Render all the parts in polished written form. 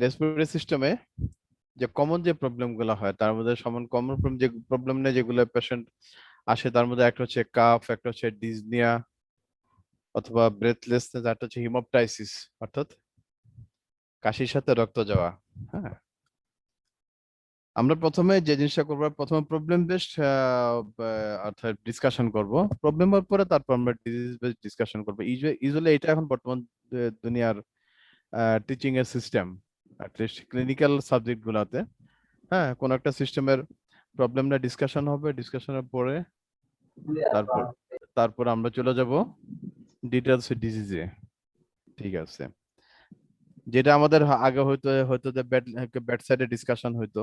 Respiratory সিস্টেমে যে common যে প্রবলেম গুলো হয় তার মধ্যে কমন যে প্রবলেম নেই যেগুলো পেশেন্ট আসে তার মধ্যে একটা হচ্ছে কাফ, একটা হচ্ছে ডিজনিয়া অথবা ব্রেথলেসনেস, একটা হচ্ছে হিমোপটাইসিস অর্থাৎ কাশির সাথে রক্ত যাওয়া। হ্যাঁ, আমরা প্রথমে যে জিনিসটা করবো, প্রথমে প্রবলেম বেসড অর্থাৎ ডিসকাশন করব। প্রবলেমের পরে তারপর আমরা ডিজিজ বেসড ডিসকাশন করবো। ইউজুয়ালি এটা এখন বর্তমান দুনিয়ার টিচিং এর সিস্টেম, অ্যাটলিস্ট ক্লিনিক্যাল সাবজেক্ট গুলাতে। হ্যাঁ, কোন একটা সিস্টেমের প্রবলেমটা ডিসকাশন হবে, ডিসকাশনের পরে তারপর তারপর আমরা চলে যাব ডিটেলস ডিজিজে। ঠিক আছে, যেটা আমাদের আগে হয়তো হয়তো বেড সাইডে ডিসকাশন হইতো,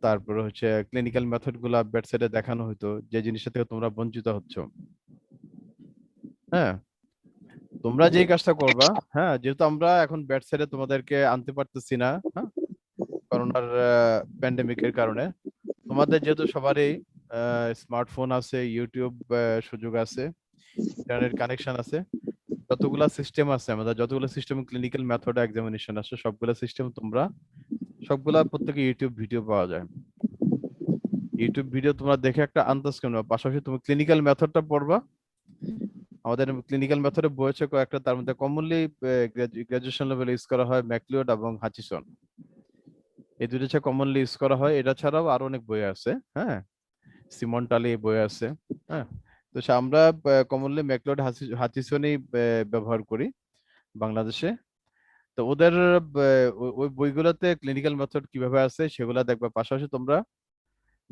তারপরে হচ্ছে ক্লিনিক্যাল মেথড গুলা বেড সাইডে দেখানো হইতো, যে জিনিসটা থেকে তোমরা বঞ্চিত হচ্ছ। হ্যাঁ, তোমরা যে কাজটা করবা, হ্যাঁ, যেহেতু আমরা এখন বেড সাইডে তোমাদেরকে আনতে পারতেছি না, হ্যাঁ, করোনার প্যান্ডেমিকের কারণে, তোমাদের যেহেতু সবারই স্মার্টফোন আছে, ইউটিউব সুযোগ আছে, ইন্টারনেট কানেকশন আছে, যতগুলা সিস্টেম আছে আমাদের, যতগুলো সিস্টেম ক্লিনিক্যাল মেথড এক্সামিনেশন আছে, সবগুলা সিস্টেম তোমরা সবগুলা প্রত্যেকে ইউটিউব ভিডিও পাওয়া যায়। ইউটিউব ভিডিও তোমরা দেখে একটা আন্দাজ কেন, পাশাপাশি তুমি ক্লিনিক্যাল মেথডটা পড়বা। আমাদের ক্লিনিক্যাল মেথডে বই আছে কয়েকটা, তার মধ্যে কমনলি গ্রাজুয়েশন লেভেল ইউজ করা হয় ম্যাকলিওড এবং হাচিসন, এই দুটো হচ্ছে কমনলি ইউজ করা হয়। এটা ছাড়াও আরো অনেক বই আছে, হ্যাঁ, সিমন টালি বই আছে। হ্যাঁ, তো আমরা কমনলি ম্যাকলিওড হাচিসনই ব্যবহার করি বাংলাদেশে। তো ওদের ওই বইগুলোতে ক্লিনিক্যাল মেথড কিভাবে আছে সেগুলা দেখবা, পাশাপাশি তোমরা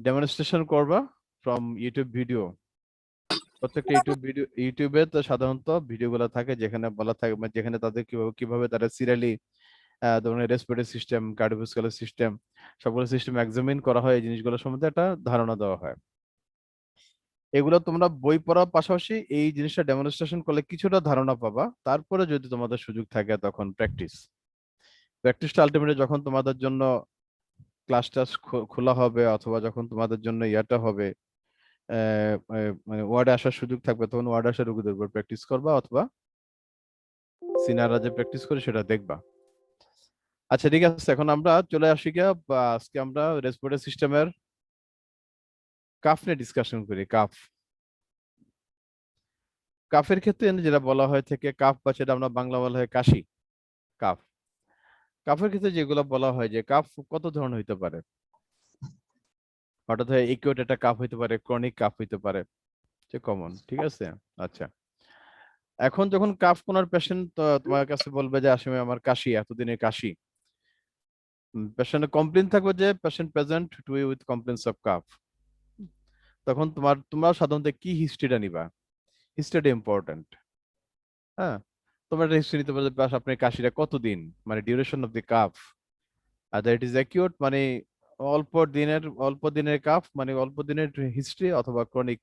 ডেমনস্ট্রেশন করবা ফ্রম ইউটিউব ভিডিও। প্রত্যেকটা ইউটিউবে তো সাধারণত ভিডিওগুলো থাকে যেখানে বলা থাকে, মানে যেখানে তাদের কিভাবে কিভাবে তারা সিরিয়ালি ধরনের রেসপিরেটরি সিস্টেম, কার্ডিওভাস্কুলার সিস্টেম, সবগুলো সিস্টেম এক্সামিন করা হয়, এই জিনিসগুলো সম্বন্ধে একটা ধারণা দেওয়া হয়। এগুলো তোমরা বই পড়ার পাশাপাশি এই জিনিসটা ডেমনস্ট্রেশন করলে কিছুটা ধারণা পাবা। তারপরে যদি তোমাদের সুযোগ থাকে তখন প্র্যাকটিসটা আলটিমেটলি যখন তোমাদের জন্য ক্লাস টাস খোলা হবে, অথবা যখন তোমাদের জন্য ইয়াটা হবে, মানে ওয়ার্ডে আসার সুযোগ থাকবে, তখন ওয়ার্ডে আসা রোগীদের উপর প্র্যাকটিস করবা, অথবা সিনাররা যে প্র্যাকটিস করে সেটা দেখবা। আচ্ছা, ঠিক আছে, এখন আমরা চলে আসি গিয়া আজকে আমরা রেসপিরেটরি সিস্টেমের কাফ নিয়ে ডিসকাশন করি। কাফের ক্ষেত্রে যেটা বলা হয় থেকে কাফ, বা সেটা আমরা বাংলা বলা হয় কাশি। কাফ কাফের ক্ষেত্রে যেগুলো বলা হয় যে কাফ কত ধরনের হইতে পারে। হঠাৎ হয় একিউট একটা কাফ হইতে পারে, ক্রনিক কাফ হইতে পারে, যে কমন। ঠিক আছে, আচ্ছা, এখন যখন কাফ কোনার পেশেন্ট তোমার কাছে বলবে যে আসলে আমার কাশি, এতদিনের কাশি, পেশেন্টের কমপ্লেন থাকবে যে patient present to you with complaints of cough, তখন তোমরা সাধারণত কি হিস্ট্রিটা নিবা? হিস্ট্রিটা ইম্পর্টেন্ট। হ্যাঁ, তোমরা একটা হিস্ট্রি নিতে পারো যে আপনার কাশিটা কতদিন, মানে ডিউরেশন অফ দি কাফ। আর ইট ইজ অ্যাকিউট মানে অল্প দিনের কাফ, মানে অল্প দিনের হিস্ট্রি, অথবা ক্রনিক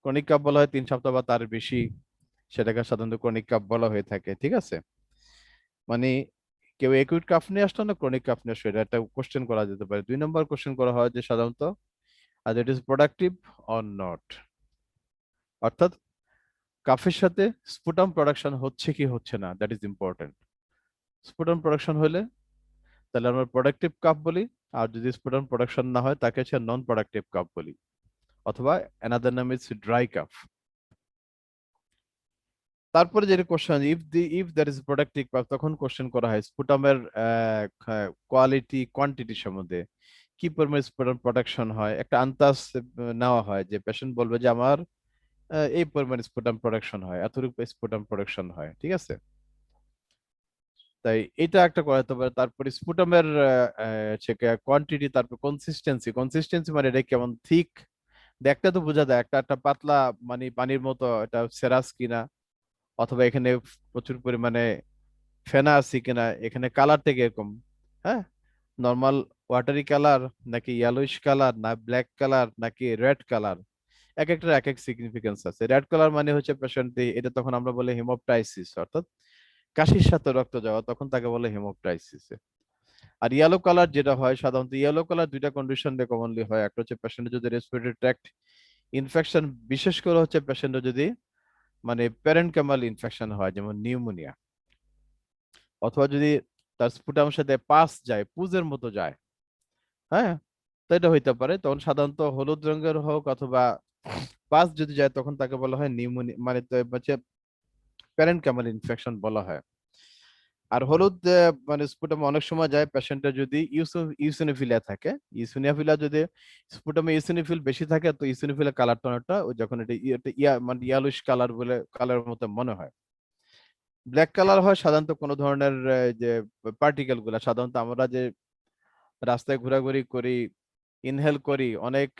ক্রনিক কাফ বলা হয় 3 সপ্তাহ বা তার বেশি, সেটাকে সাধারণত ক্রনিক কাফ বলা হয়ে থাকে। ঠিক আছে, মানে কেউ একুইট কাফ নিয়ে আসলো না ক্রনিক কাফ নিয়ে আসলো, এটা একটা কোশ্চেন করা যেতে পারে। 2 নম্বর কোশ্চেন করা হয় যে সাধারণত আর it is productive or not, অর্থাৎ কাফের সাথে স্পুটাম প্রোডাকশন হচ্ছে কি হচ্ছে না, that is important. Sputum production হলে তাহলে আমরা প্রোডাক্টিভ কাফ বলি, আর যদি স্পুটাম প্রোডাকশন না হয় তাকে হচ্ছে নন প্রোডাক্টিভ কাফ বলি, অথবা অ্যানাদার নাম ইজ ড্রাই কাফ। তারপরে যেটা question, if that is productive calf, তখন কোশ্চেন করা হয় স্পুটামের কোয়ালিটি কোয়ান্টিটি সম্বন্ধে, কি পরিমাণ স্পুটাম প্রোডাকশন হয়, একটা আন্দাজ নেওয়া হয় যে পেশেন্ট বলবে যে আমার এই পরিমাণ স্পুটাম প্রোডাকশন হয়, এতটুকু স্পুটাম প্রোডাকশন হয়। ঠিক আছে, তাই এটা একটা করা যেতে পারে। তারপরে স্পুটামের কোয়ান্টিটি, তারপর কনসিস্টেন্সি মানে এটা কেমন থিক, দেখতে তো বোঝা যায় একটা একটা পাতলা, মানে পানির মতো, এটা সেরাস কিনা, অথবা এখানে প্রচুর পরিমাণে ফেনা আছে কিনা, এখানে কালার থেকে এরকম, হ্যাঁ, নর্মাল ওয়াটারি কালার, নাকি ইয়েলোইশ কালার, না ব্ল্যাক কালার, নাকি রেড কালার, এক একটার এক এক সিগনিফিকেন্স আছে। রেড কালার মানে হচ্ছে পেশেন্ট, এটা তখন আমরা বলি হেমোপটাইসিস, অর্থাৎ কাশির সাথে রক্ত যাওয়া, তখন তাকে বলে হেমোপটাইসিস। আর ইয়েলো কালার যেটা হয়, সাধারণত ইয়েলো কালার দুইটা কন্ডিশন দিয়ে কমনলি হয়। একটা হচ্ছে পেশেন্টের যদি রেসপিরেটরি ট্র্যাক্ট ইনফেকশন, বিশেষ করে হচ্ছে পেশেন্টের যদি মানে প্যারেনকামাল ইনফেকশন হয়, যেমন নিউমোনিয়া, অথবা যদি তার স্পুটামের সাথে পাস যায়, পুজের মতো যায়, হ্যাঁ, তো এটা হইতে পারে। তখন সাধারণত হলুদ রঙের হোক অথবা পাস যদি যায় তখন তাকে বলা হয় নিউমোনিয়া, মানে হচ্ছে প্যারেনকাইমাল ইনফেকশন বলা হয়। আর হলুদ মানে স্পুটামে অনেক সময় যায় পেশেন্টের যদি ইউসিনোফিলিয়া থাকে। ইউসিনোফিলিয়া যদি স্পুটামে ইউসিনোফিল বেশি থাকে তো ইউসিনোফিলিয়া কালারটা অনেকটা ওই যখন এটা মানে ইয়ালোইশ কালার বলে কালারের মতো মনে হয়। ব্ল্যাক কালার হয় সাধারণত কোনো ধরনের যে পার্টিকেল গুলা, সাধারণত আমরা যে রাস্তায় ঘোরাঘুরি করি, ইনহেল করি, অনেক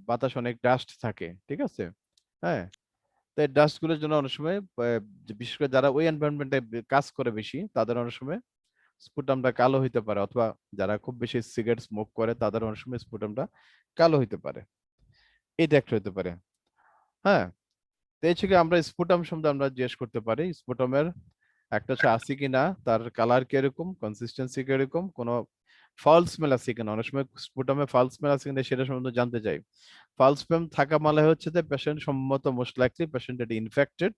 বাতাস, অনেক ডাস্ট থাকে, ঠিক আছে, হ্যাঁ, তো এই ডাস্ট গুলোর জন্য অনেক সময় যে বিশেষ করে যারা ওই এনভায়রনমেন্টে কাজ করে বেশি তাদের অনেক সময় স্পুটামটা কালো হইতে পারে, অথবা যারা খুব বেশি সিগারেট স্মোক করে তাদের অনেক সময় স্পুটামটা কালো হইতে পারে। এটা একটা হইতে পারে, হ্যাঁ। তো এই থেকে আমরা স্পুটাম সম্বন্ধে আমরা জিজ্ঞেস করতে পারি স্পুটামের একটা হচ্ছে আছে কিনা, তার কালার কিরকম, কনসিস্টেন্সি কিরকম, কোনো ফল স্মেল আছে কিনা। অনেক সময় স্পুটামে ফল স্মেল আছে কিনা সেটা সম্বন্ধে জানতে চাই। ফল স্মেল থাকা মানে হচ্ছে যে পেশেন্ট সম্মত মোস্ট লাইকলি পেশেন্ট এটি ইনফেক্টেড,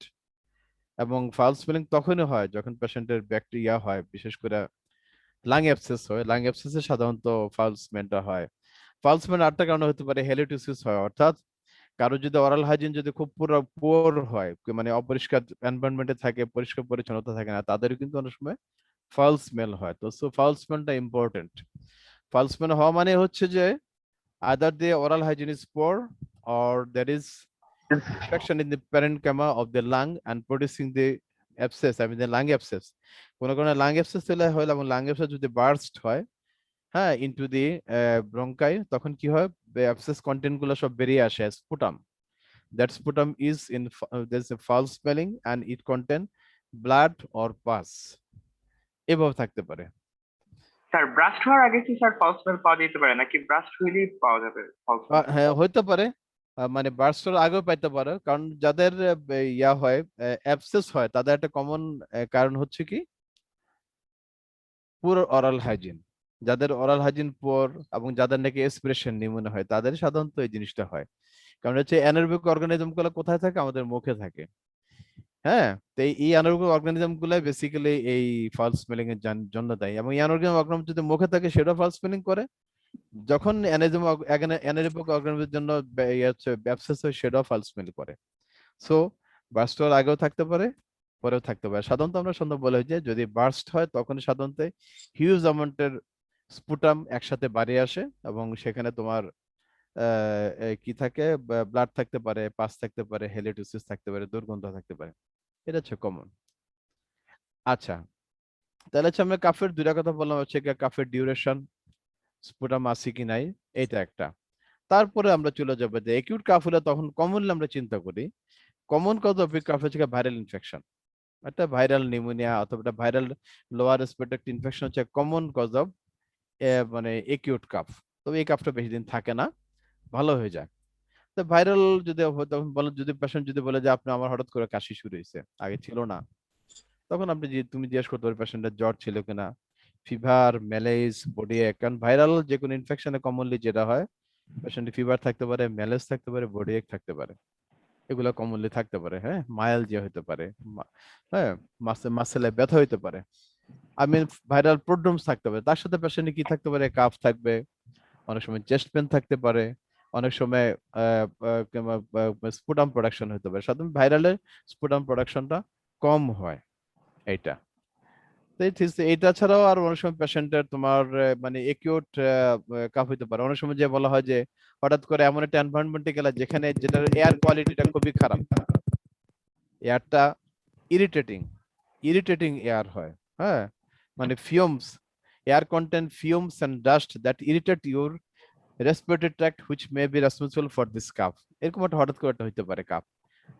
এবং ফাউল স্মেলিং তখনই হয় যখন পেশেন্টের ব্যাকটেরিয়া হয়, বিশেষ করে লাং অ্যাবসেস হয়। লাং অ্যাবসেসে সাধারণত ফাউল স্মেলটা হয়। ফাউল স্মেল আরেকটা কারণে হতে পারে হেলিটিসিস হয়, অর্থাৎ কারো যদি অরাল হাইজিন যদি খুব পুরো পুয়ার হয়, মানে অপরিষ্কার এনভায়রনমেন্টে থাকে, পরিষ্কার পরিচ্ছন্নতা থাকে না, তাদের কিন্তু অনেক সময় ফাউল স্মেল হয়। তো সো ফাউল স্মেলটা ইম্পর্টেন্ট। ফাউল স্মেল হওয়া মানে হচ্ছে যে either the oral hygiene is poor or there is infection in the parenchyma of the lung and producing the abscess, I mean the lung abscess। কোনো কোনো lung abscess হলে এবং lung abscess যদি burst হয়, হ্যাঁ, into the bronchi, তখন কি হয়, abscess content গুলো সব বেরিয়ে আসে sputum। That sputum is in there's a foul smelling and it contain blood or pus, এভাবে থাকতে পারে। স্যার ব্রাস্ট হওয়ার আগে কি স্যার ফলস স্মেল পাওয়া যেতে পারে, নাকি ব্রাস্ট হইলেই পাওয়া যাবে ফলস স্মেল? হ্যাঁ, হইতে পারে, মানে বার্স্টর আগেও পাইতে পারে, কারণ যাদের ইয়া হয়, অ্যাবসেস হয়, তাদের একটা কমন কারণ হচ্ছে কি পুর অরাল হাইজিন। যাদের অরাল হাইজিন পুর এবং যাদের নাকি এসপিরেশন নিউমোনিয়া হয় তাদের সাধারণত এই জিনিসটা হয়। কারণ হচ্ছে অ্যানারোবিক অর্গানিজম গুলো কোথায় থাকে, আমাদের মুখে থাকে, হ্যাঁ। তো এই অ্যানারোবিক অর্গানিজম গুলো বেসিক্যালি এই ফলস স্মেলিং এর জন্য দায়ী, এবং অ্যানারোবিক অর্গানিজম যদি মুখে থাকে সেটা ফলস স্মেলিং করে। যখন অ্যানারোবিক অর্গানিজমের জন্য অ্যাবসেস হয় সেটাও ফলস স্মেল করে। সো বার্স্ট হওয়ার আগেও থাকতে পারে, পরেও থাকতে পারে। সাধারণত আমরা সন্দেহ বলে যে যদি বার্স্ট হয় তখন সাধারণত হিউজ অ্যামাউন্টের স্পুটাম একসাথে বাড়িয়ে আসে, এবং সেখানে তোমার কি থাকে, ব্লাড থাকতে পারে, পাস থাকতে পারে, হেলিটোসিস থাকতে পারে, দুর্গন্ধ থাকতে পারে। এটা হচ্ছে কমন। আচ্ছা, তাহলে হচ্ছে আমরা কাফের দুইটা কথা বললাম, হচ্ছে কাফের ডিউরেশন, স্পুটাম আছে কি নাই, এটা একটা। তারপরে আমরা চলে যাবো যে একিউট কাফ হলে তখন কমনলি আমরা চিন্তা করি কমন কজ অফ কাফ হচ্ছে ভাইরাল ইনফেকশন। একটা ভাইরাল নিউমোনিয়া অথবা একটা ভাইরাল লোয়ার রেসপিরেটরি ইনফেকশন হচ্ছে কমন কজ অফ মানে একিউট কাফ। তবে এই কাফটা বেশি দিন থাকে না, ভালো হয়ে যায়। তো ভাইরাল যদি তখন বলে, যদি পেশেন্ট যদি বলে যে আপনি আমার হঠাৎ করে কাশি শুরু হয়েছে, আগে ছিল না, তখন আপনি তুমি জিজ্ঞেস করতে পারো পেশেন্টের জ্বর ছিল কিনা, ফিভার, ম্যালেজ, বডি এক। কারণ ভাইরাল যে কোনো ইনফেকশনে কমনলি যেটা হয়, পেশেন্টের ফিভার থাকতে পারে, ম্যালেজ থাকতে পারে, বডি এক থাকতে পারে, এগুলো কমনলি থাকতে পারে, হ্যাঁ, মায়ালজিয়া হতে পারে, হ্যাঁ, মাসেলে ব্যথা হইতে পারে। আই মিন ভাইরাল প্রোড্রোমস থাকতে পারে, তার সাথে পেশেন্টে কি থাকতে পারে, কাফ থাকবে, অনেক সময় চেস্ট পেন থাকতে পারে, অনেক সময় স্পুটাম প্রোডাকশন হতে পারে। সাধারণত ভাইরালের স্পুটাম প্রোডাকশনটা কম হয় এইটা। তো এইটা ছাড়াও আর অনেক সময় পেশেন্টের তোমার মানে একিউট কাফ হইতে পারে। অনেক সময় যে বলা হয় যে হঠাৎ করে এমন একটা এনভায়রনমেন্টে গেলে যেখানে যেটার এয়ার কোয়ালিটিটা খুবই খারাপ, এয়ারটা ইরিটেটিং, ইরিটেটিং এয়ার হয়, হ্যাঁ, মানে fumes, air content fumes and dust that irritate your respiratory tract which may be responsible for this cough. এরকম একটা হঠাৎ করে একটা হইতে পারে কাফ,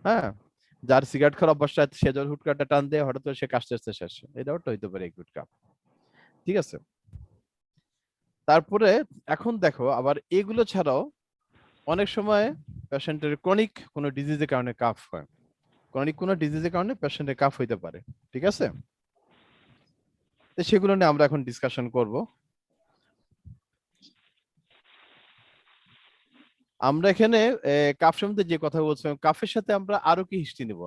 হ্যাঁ। যার সিগারেট খাওয়ার অভ্যাস আছে সে যখন হুট করে একটা টান দিয়ে হঠাৎ করে সে কাশতে আসতে শেষ, এটাও একটা হইতে পারে একিউট কাফ, ঠিক আছে। তারপরে এখন দেখো আবার এগুলো ছাড়াও অনেক সময় পেশেন্টের ক্রনিক কোনো ডিজিজের কারণে কাফ হয়, ক্রনিক কোনো ডিজিজের কারণে পেশেন্টের কাফ হইতে পারে, ঠিক আছে। তো সেগুলো নিয়ে আমরা এখন ডিসকাশন করব। আমরা এখানে কাফ সম্বন্ধে যে কথা বলছিলাম, কাফের সাথে আমরা আরো কি হিস্ট্রি নিব।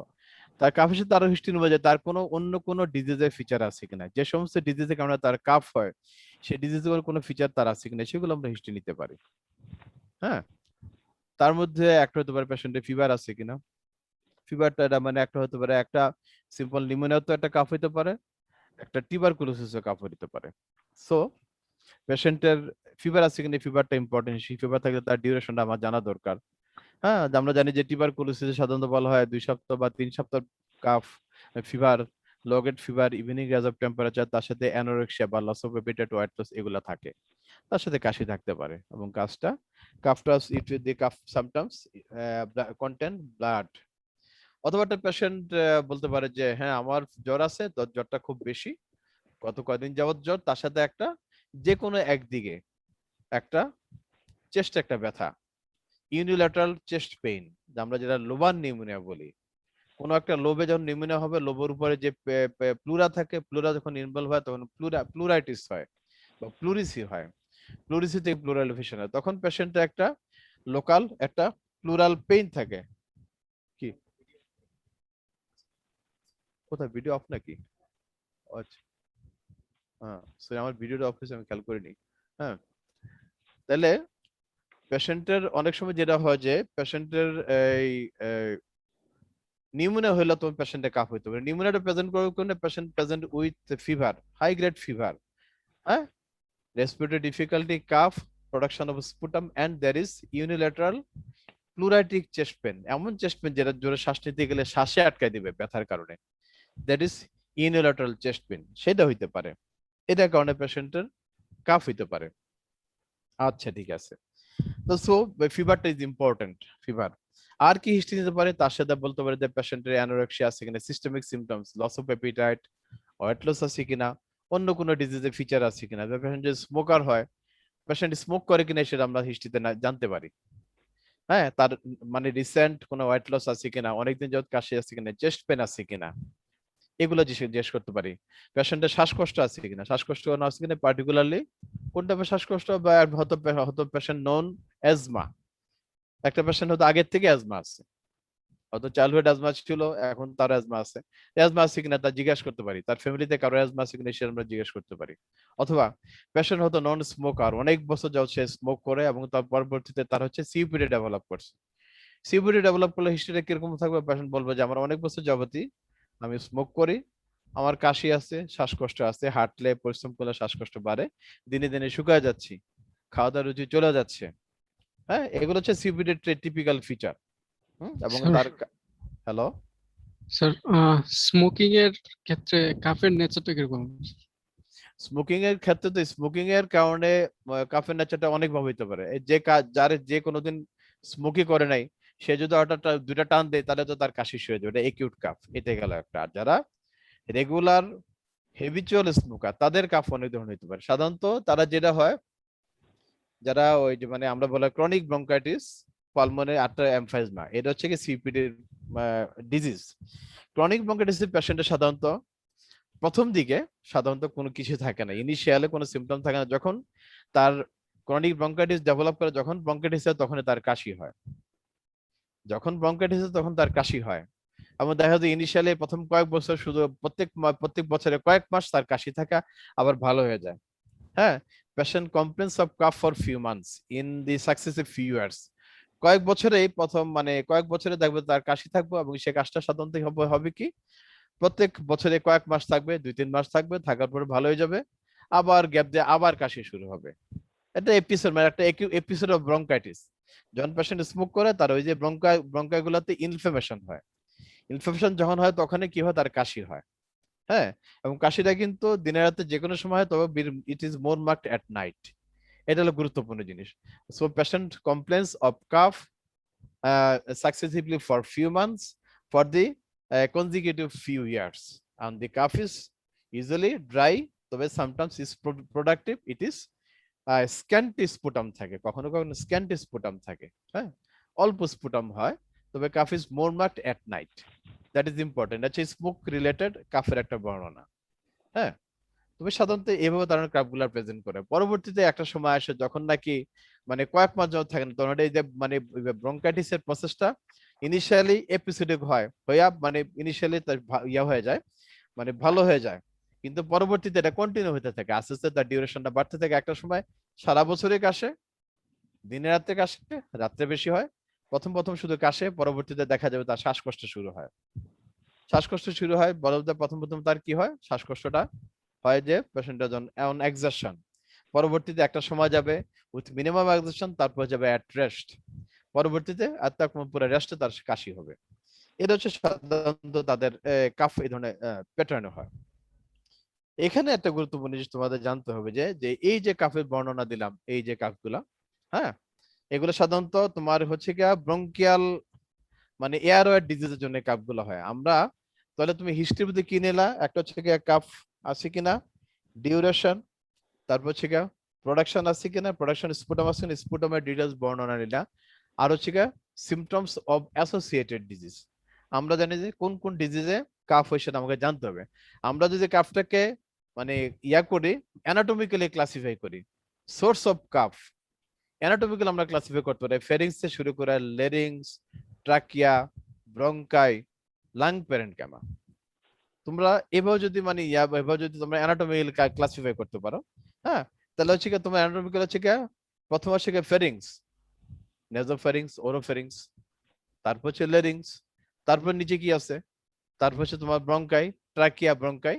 তার কাফের সাথে আরো হিস্ট্রি নেবো যে তার কোনো অন্য কোনো ডিজিজের ফিচার আছে কিনা, যে সমস্ত ডিজিজের কারণে তার কাফ হয় সেই ডিজিজের কোনো ফিচার তার আছে কিনা সেগুলো আমরা হিস্ট্রি নিতে পারি। হ্যাঁ, তার মধ্যে একটা হতে পারে পেশেন্টের ফিভার আছে কিনা। ফিভারটা মানে একটা হতে পারে একটা সিম্পল নিউমোনিয়া, তো একটা কাফ হইতে পারে, একটা টিউবারকুলোসিসও কাফ হইতে পারে। সো পেশেন্টের ফিভার আছে কিনা, ফিভারটা ইম্পর্টেন্ট। সেই ফিভার থাকলে তার ডিউরেশনটা আমার জানা দরকার। হ্যাঁ, আমরা জানি যে টিউবারকুলোসিস সাধারণত বলা হয় 2 সপ্তাহ বা 3 সপ্তাহ cough, fever, low grade fever, evening raise of temperature, তার সাথে অ্যানোরেক্সিয়া বা loss of appetite, weight loss এগুলা থাকে। তার সাথে কাশি থাকতে পারে এবং কাফটা it with the cough sometimes content blood. অথবা একটা পেশেন্ট বলতে পারে যে হ্যাঁ আমার জ্বর আছে, তো জ্বরটা খুব বেশি, গত কয়েকদিন যাবত জ্বর, তার সাথে একটা যে কোনো একদিকে একটা চেস্ট একটা ব্যথা, ইউনিল্যাটারাল চেস্ট পেইন, আমরা যেটা লোবার নিউমোনিয়া বলি। কোনো একটা লোবে যখন নিউমোনিয়া হবে, লোবের উপরে যে প্লুরা থাকে, প্লুরা যখন ইনভলভ হয় তখন প্লুরাইটিস হয় বা প্লুরিসি হয়। প্লুরিসি থেকে প্লুরাল এলিভেশন হয়, তখন পেশেন্টের একটা লোকাল একটা প্লুরাল পেইন থাকে। কি কোথায় ভিডিও অফ নাকি? আচ্ছা, হ্যাঁ সরি, আমার ভিডিওটা অফ হয়েছে, আমি খেয়াল করিনি। হ্যাঁ, তাহলে পেশেন্টের অনেক সময় যেটা হয় যে পেশেন্টের এই নিউমোনিয়া হইলে তোমার পেশেন্টে কাফ হইতে পারে। নিউমোনিয়াটা প্রেজেন্ট করবে কোন patient present with fever, high grade fever, হ্যাঁ, respiratory difficulty, cough, production of sputum, and there is unilateral pleuritic chest pain, এমন চেস্ট পেন যেটা জোরে শ্বাস নিতে গেলে শ্বাসে আটকায় দিবে ব্যথার কারণে, that is unilateral chest pen, সেটা হইতে পারে। এটার কারণে পেশেন্টের কাফ হইতে পারে। আচ্ছা ঠিক আছে, তো সো ফিভারটা ইজ ইম্পর্টেন্ট। ফিভার আর কি হিস্ট্রি নিতে পারে, তার সাথে বলতে পারে যে পেশেন্টের অ্যানোরেক্সিয়া আছে কিনা, systemic symptoms, loss of appetite, weight loss আছে কিনা, অন্য কোনো ডিজিজের ফিচার আছে কিনা। পেশেন্ট যদি স্মোকার হয়, পেশেন্ট স্মোক করে কিনা সেটা আমরা হিস্ট্রিতে জানতে পারি। হ্যাঁ, তার মানে রিসেন্ট কোনো ওয়েট লস আছে কিনা, অনেকদিন যাবত কাশি আছে কিনা, চেস্ট পেন আছে কিনা, এগুলো জিজ্ঞেস করতে পারি। পেশেন্টের শ্বাসকষ্ট আছে কিনা, শ্বাসকষ্ট আছে কিনা, পার্টিকুলারলি কোন টাইপের শ্বাসকষ্ট, বা হয়তো হয়তো পেশেন্ট নন অ্যাজমা, একটা পেশেন্ট হয়তো আগের থেকে অ্যাজমা আছে, হয়তো চাইল্ডহুড অ্যাজমা ছিল, এখন তার অ্যাজমা আছে। অ্যাজমা আছে কিনা তা জিজ্ঞেস করতে পারি, তার ফ্যামিলিতে কারো অ্যাজমা আছে কিনা সেটা আমরা জিজ্ঞেস করতে পারি। অথবা পেশেন্ট হয়তো নন স্মোকার, অনেক বছর যাও সে স্মোক করে এবং তার পরবর্তীতে তার হচ্ছে সিওপিডি ডেভেলপ করছে। সিওপিডি ডেভেলপ করলে হিস্ট্রিটা কিরকম থাকবে, পেশেন্ট বলবে যে আমার অনেক বছর যাবতই আমি স্মোক করি, আমার কাশি আছে, শ্বাসকষ্ট আছে, হাঁটলে পরিশ্রম করলে শ্বাসকষ্ট বাড়ে, দিনে দিনে শুকায় যাচ্ছি, খাওয়া দাওয়ার রুচি চলে যাচ্ছে। হ্যাঁ, এগুলো হচ্ছে সিওপিডি টিপিক্যাল ফিচার। এবং স্যার তার হ্যালো, স্যার স্মোকিং এর ক্ষেত্রে কাফের নেচারটা কিরকম? স্মোকিং এর ক্ষেত্রে তো স্মোকিং এর কারণে কাফের নেচারটা অনেক ভাবে হইতে পারে। এই যে যার যে কোনোদিন স্মোকি করে নাই, সে যদি হঠাৎ দুইটা টান দেয় তাহলে তো তার কাশি শুয়ে যাবে, এটা একিউট কাফ, এটা গেল একটা। আর যারা রেগুলার হেবিচুয়াল স্মোকার তাদের কাফ অনেক ধরনের হইতে পারে। সাধারণত তারা যেটা হয়, যারা ওই যে মানে আমরা বলা ক্রনিক ব্রঙ্কাইটিস, পালমোনারি আর্টারি এমফাইজমা, এটা হচ্ছে কি সিপিডির ডিজিজ। ক্রনিক ব্রঙ্কাইটিস পেশেন্টের সাধারণত প্রথম দিকে সাধারণত কোনো কিছু থাকে না, ইনিশিয়ালে কোনো সিমটম থাকে না। যখন তার ক্রনিক ব্রঙ্কাইটিস ডেভেলপ করে, যখন ব্রঙ্কাইটিস হয় তখন তার কাশি হয়, যখন ব্রঙ্কাইটিস হয় তখন তার কাশি হয়। এবং দেখা যায় ইনিশিয়ালি প্রথম কয়েক বছর শুধু প্রত্যেক বছরে কয়েক মাস তার কাশি থাকা, আবার ভালো হয়ে যায়। হ্যাঁ, patient complaints of cough for few months in the successive few years, কয়েক বছরেই প্রথম মানে কয়েক বছরে দেখবে তার কাশি থাকবে, এবং সে কাশটা সাধারণত হবে কি প্রত্যেক বছরে কয়েক মাস থাকবে, 2-3 মাস থাকবে, থাকার পরে ভালো হয়ে যাবে, আবার গ্যাপ দিয়ে আবার কাশি শুরু হবে। এটা এপিসোড মানে একটা এপিসোড অফ ব্রঙ্কাইটিস। যখন পেশেন্ট স্মোক করে তার ওই যে ব্রঙ্কাই গুলাতে ইনফ্লামেশন হয়, ইনফ্লামেশন যখন হয় তখন কি হয়, তার কাশি হয়। হ্যাঁ, এবং কাশিটা কিন্তু দিনের রাতে যে কোনো সময় হয়, তবে it is more marked at night. এটা হলো গুরুত্বপূর্ণ জিনিস। So patient complaints of cough successively for few months for the consecutive few years, and the cough is usually dry, তবে sometimes is productive, it is scanty sputum থাকে, কখনো কখনো scanty sputum থাকে। হ্যাঁ, অল্প স্পুটাম হয়, তবে calf is more marked at night, that is important. আচ্ছা, স্মোক রিলেটেড কাফের একটা বর্ণনা। হ্যাঁ, তুমি সাধারণত এভাবে তারা কাপগুলা প্রেজেন্ট করে। পরবর্তীতে একটা সময় আসে যখন নাকি মানে কয়েক মাস যাওয়া থাকে না, তখন এই যে মানে ব্রঙ্কাইটিস এর প্রসেসটা ইনিশিয়ালি এপিসোডিক হয় হইয়া মানে ইনিশিয়ালি তার ইয়া হয়ে যায়, মানে ভালো হয়ে যায়, কিন্তু পরবর্তীতে এটা কন্টিনিউ হতে থাকে, আস্তে আস্তে তার ডিউরেশনটা বাড়তে থাকে। একটা সময় সারা বছরই কাশে, দিনে রাত্রে কাশে, রাত্রে বেশি হয়। প্রথম প্রথম শুধু কাশে, পরবর্তীতে দেখা যাবে তার শ্বাসকষ্ট শুরু হয়। শ্বাসকষ্ট শুরু হয় বলতে প্রথম প্রথম তার কি হয়, শ্বাসকষ্টটা হয় যে পেশেন্টের জন্য এমন এক্সারশন, পরবর্তীতে একটা সময় যাবে উইথ মিনিমাম এক্সারশন, তারপর যাবে অ্যাট রেস্ট, পরবর্তীতে আর তারপর পুরো রেস্টে তার কাশি হবে। এটা হচ্ছে সাধারণত তাদের কাফ এই ধরনের প্যাটার্ন হয়। এখানে একটা গুরুত্বপূর্ণ জিনিস তোমাদের জানতে হবে যে যে এই যে কাফের বর্ণনা দিলাম, এই যে কাফগুলা, হ্যাঁ, এগুলো সাধারণত তোমার হচ্ছে গিয়া ব্রঙ্কিয়াল মানে এয়ারওয়ে ডিজিজের জন্য কাফগুলো হয়। আমরা তাহলে তুমি হিস্ট্রির মধ্যে কি নিলা, একটা হচ্ছে গিয়া কাফ আছে কিনা, ডিউরেশন, তারপর হচ্ছে গিয়া প্রোডাকশন আছে কিনা, প্রোডাকশন স্পুটাম আছে কিনা, স্পুটামের ডিটেলস বর্ণনা নিলা, আর হচ্ছে গিয়া সিমটমস অফ অ্যাসোসিয়েটেড ডিজিজ। আমরা জানি যে কোন কোন ডিজিজে কাফ হয় সেটা আমাকে জানতে হবে। আমরা যদি কাফটাকে মানে ইয়া করি, অ্যানাটমিক্যালি ক্লাসিফাই করি, সোর্স অফ কাফ অ্যানাটমিক্যালি আমরা ক্লাসিফাই করতে পারি ফেরিংস থেকে শুরু করে লেরিংস, ট্রাকিয়া, ব্রঙ্কাই, লাং প্যারেনকাইমা। তোমরা এভাবে যদি মানে এভাবে যদি তোমরা অ্যানাটমিক্যালি ক্লাসিফাই করতে পারো, হ্যাঁ, তাহলে হচ্ছে কি তোমার অ্যানাটমিক্যাল হচ্ছে কি প্রথম হচ্ছে কি ফেরিংস, নেজোফেরিংস, ওরোফেরিংস, তারপর হচ্ছে লেরিংস, তারপর নিচে কি আছে, তারপর হচ্ছে তোমার ব্রঙ্কাই, ট্রাকিয়া, ব্রঙ্কাই,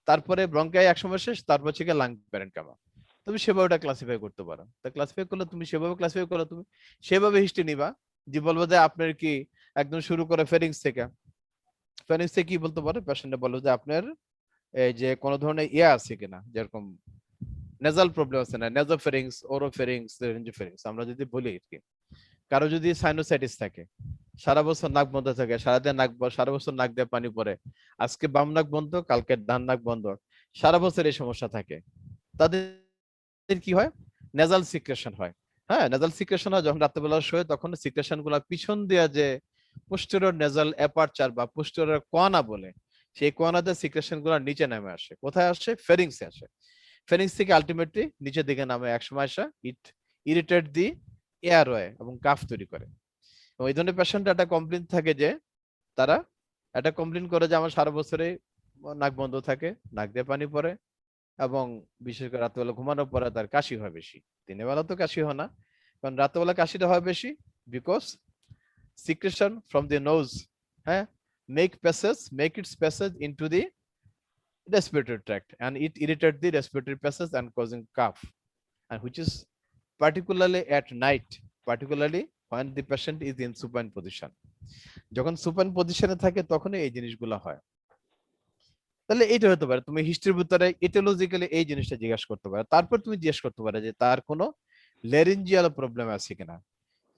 তারপরে ব্রঙ্কাই একসময় শেষ, তারপর হচ্ছে কি লাং প্যারেনকাইমা। তুমি সেভাবে ওটা ক্লাসিফাই করতে পারো। তা ক্লাসিফাই করলে তুমি সেভাবে ক্লাসিফাই করলে তুমি সেভাবে হিস্ট্রি নিবা, যে বলবো যে আপনার কি একদম শুরু করে ফেরিংস থেকে, ফেরিংস থেকে কি বলতে পারে পেশেন্টে, বলবো যে আপনার এই যে কোনো ধরনের ইয়ে আছে কিনা, যেরকম নেজাল প্রবলেম আছে না, নেজোফেরিংস, ওরোফেরিংস, রেঞ্জোফেরিংস আমরা যদি বলি আর কি। কারো যদি সাইনোসাইটিস থাকে, সারা বছর নাক বন্ধ থাকে, সারাদিন সারা বছর নাক দিয়ে পানি পড়ে, আজকে বাম নাক বন্ধ, কালকে ডান নাক বন্ধ, সারা বছর এই সমস্যা থাকে, তাদের কি হয়, নেজাল সিক্রেশন হয়। হ্যাঁ, নেজাল সিক্রেশন হয় যখন রাত্রেবেলা শোয়, তখন সিক্রেশন গুলা পিছন দিয়া যে পোস্টেরিয়র নেজাল অ্যাপারচার বা পোস্টেরিয়র কোয়ানা বলে, সেই কোয়ানাতে সিক্রেশন গুলা নিচে নামে আসে। কোথায় আসে? ফেরিংসে আসে। ফেরিংস থেকে আলটিমেটলি নিচের দিকে নামে, একসময় আসা ইট ইরিটেট দি এয়ারওয়ে এবং কাফ তৈরি করে। ওই ধরনের পেশেন্ট একটা কমপ্লেন থাকে যে তারা একটা কমপ্লেন করে যে আমার সারা বছরে নাক বন্ধ থাকে, নাক দিয়ে পানি পড়ে, এবং বিশেষ করে রাত্রেবেলা ঘুমানোর পরে তার কাশি হয় বেশি। দিনের বেলা তো কাশি হয় না, কারণ রাত্রেবেলা কাশিটা হয় বেশি because secretion from the nose, হ্যাঁ, make its passage into the respiratory tract and it irritates the respiratory passage and causing cough, and which is particularly at night, particularly when the patient is in supine position. যখন supine পজিশনে থাকে তখনই এই জিনিসগুলো হয়। তাহলে এটা হতে পারে তুমি হিস্ট্রির ভিতরে ইটিওলজিক্যালি এই জিনিসটা জিজ্ঞাসা করতে পারো। তারপর তুমি জিজ্ঞেস করতে পারো যে তার কোনো লেরিঞ্জিয়াল প্রবলেম আছে কিনা।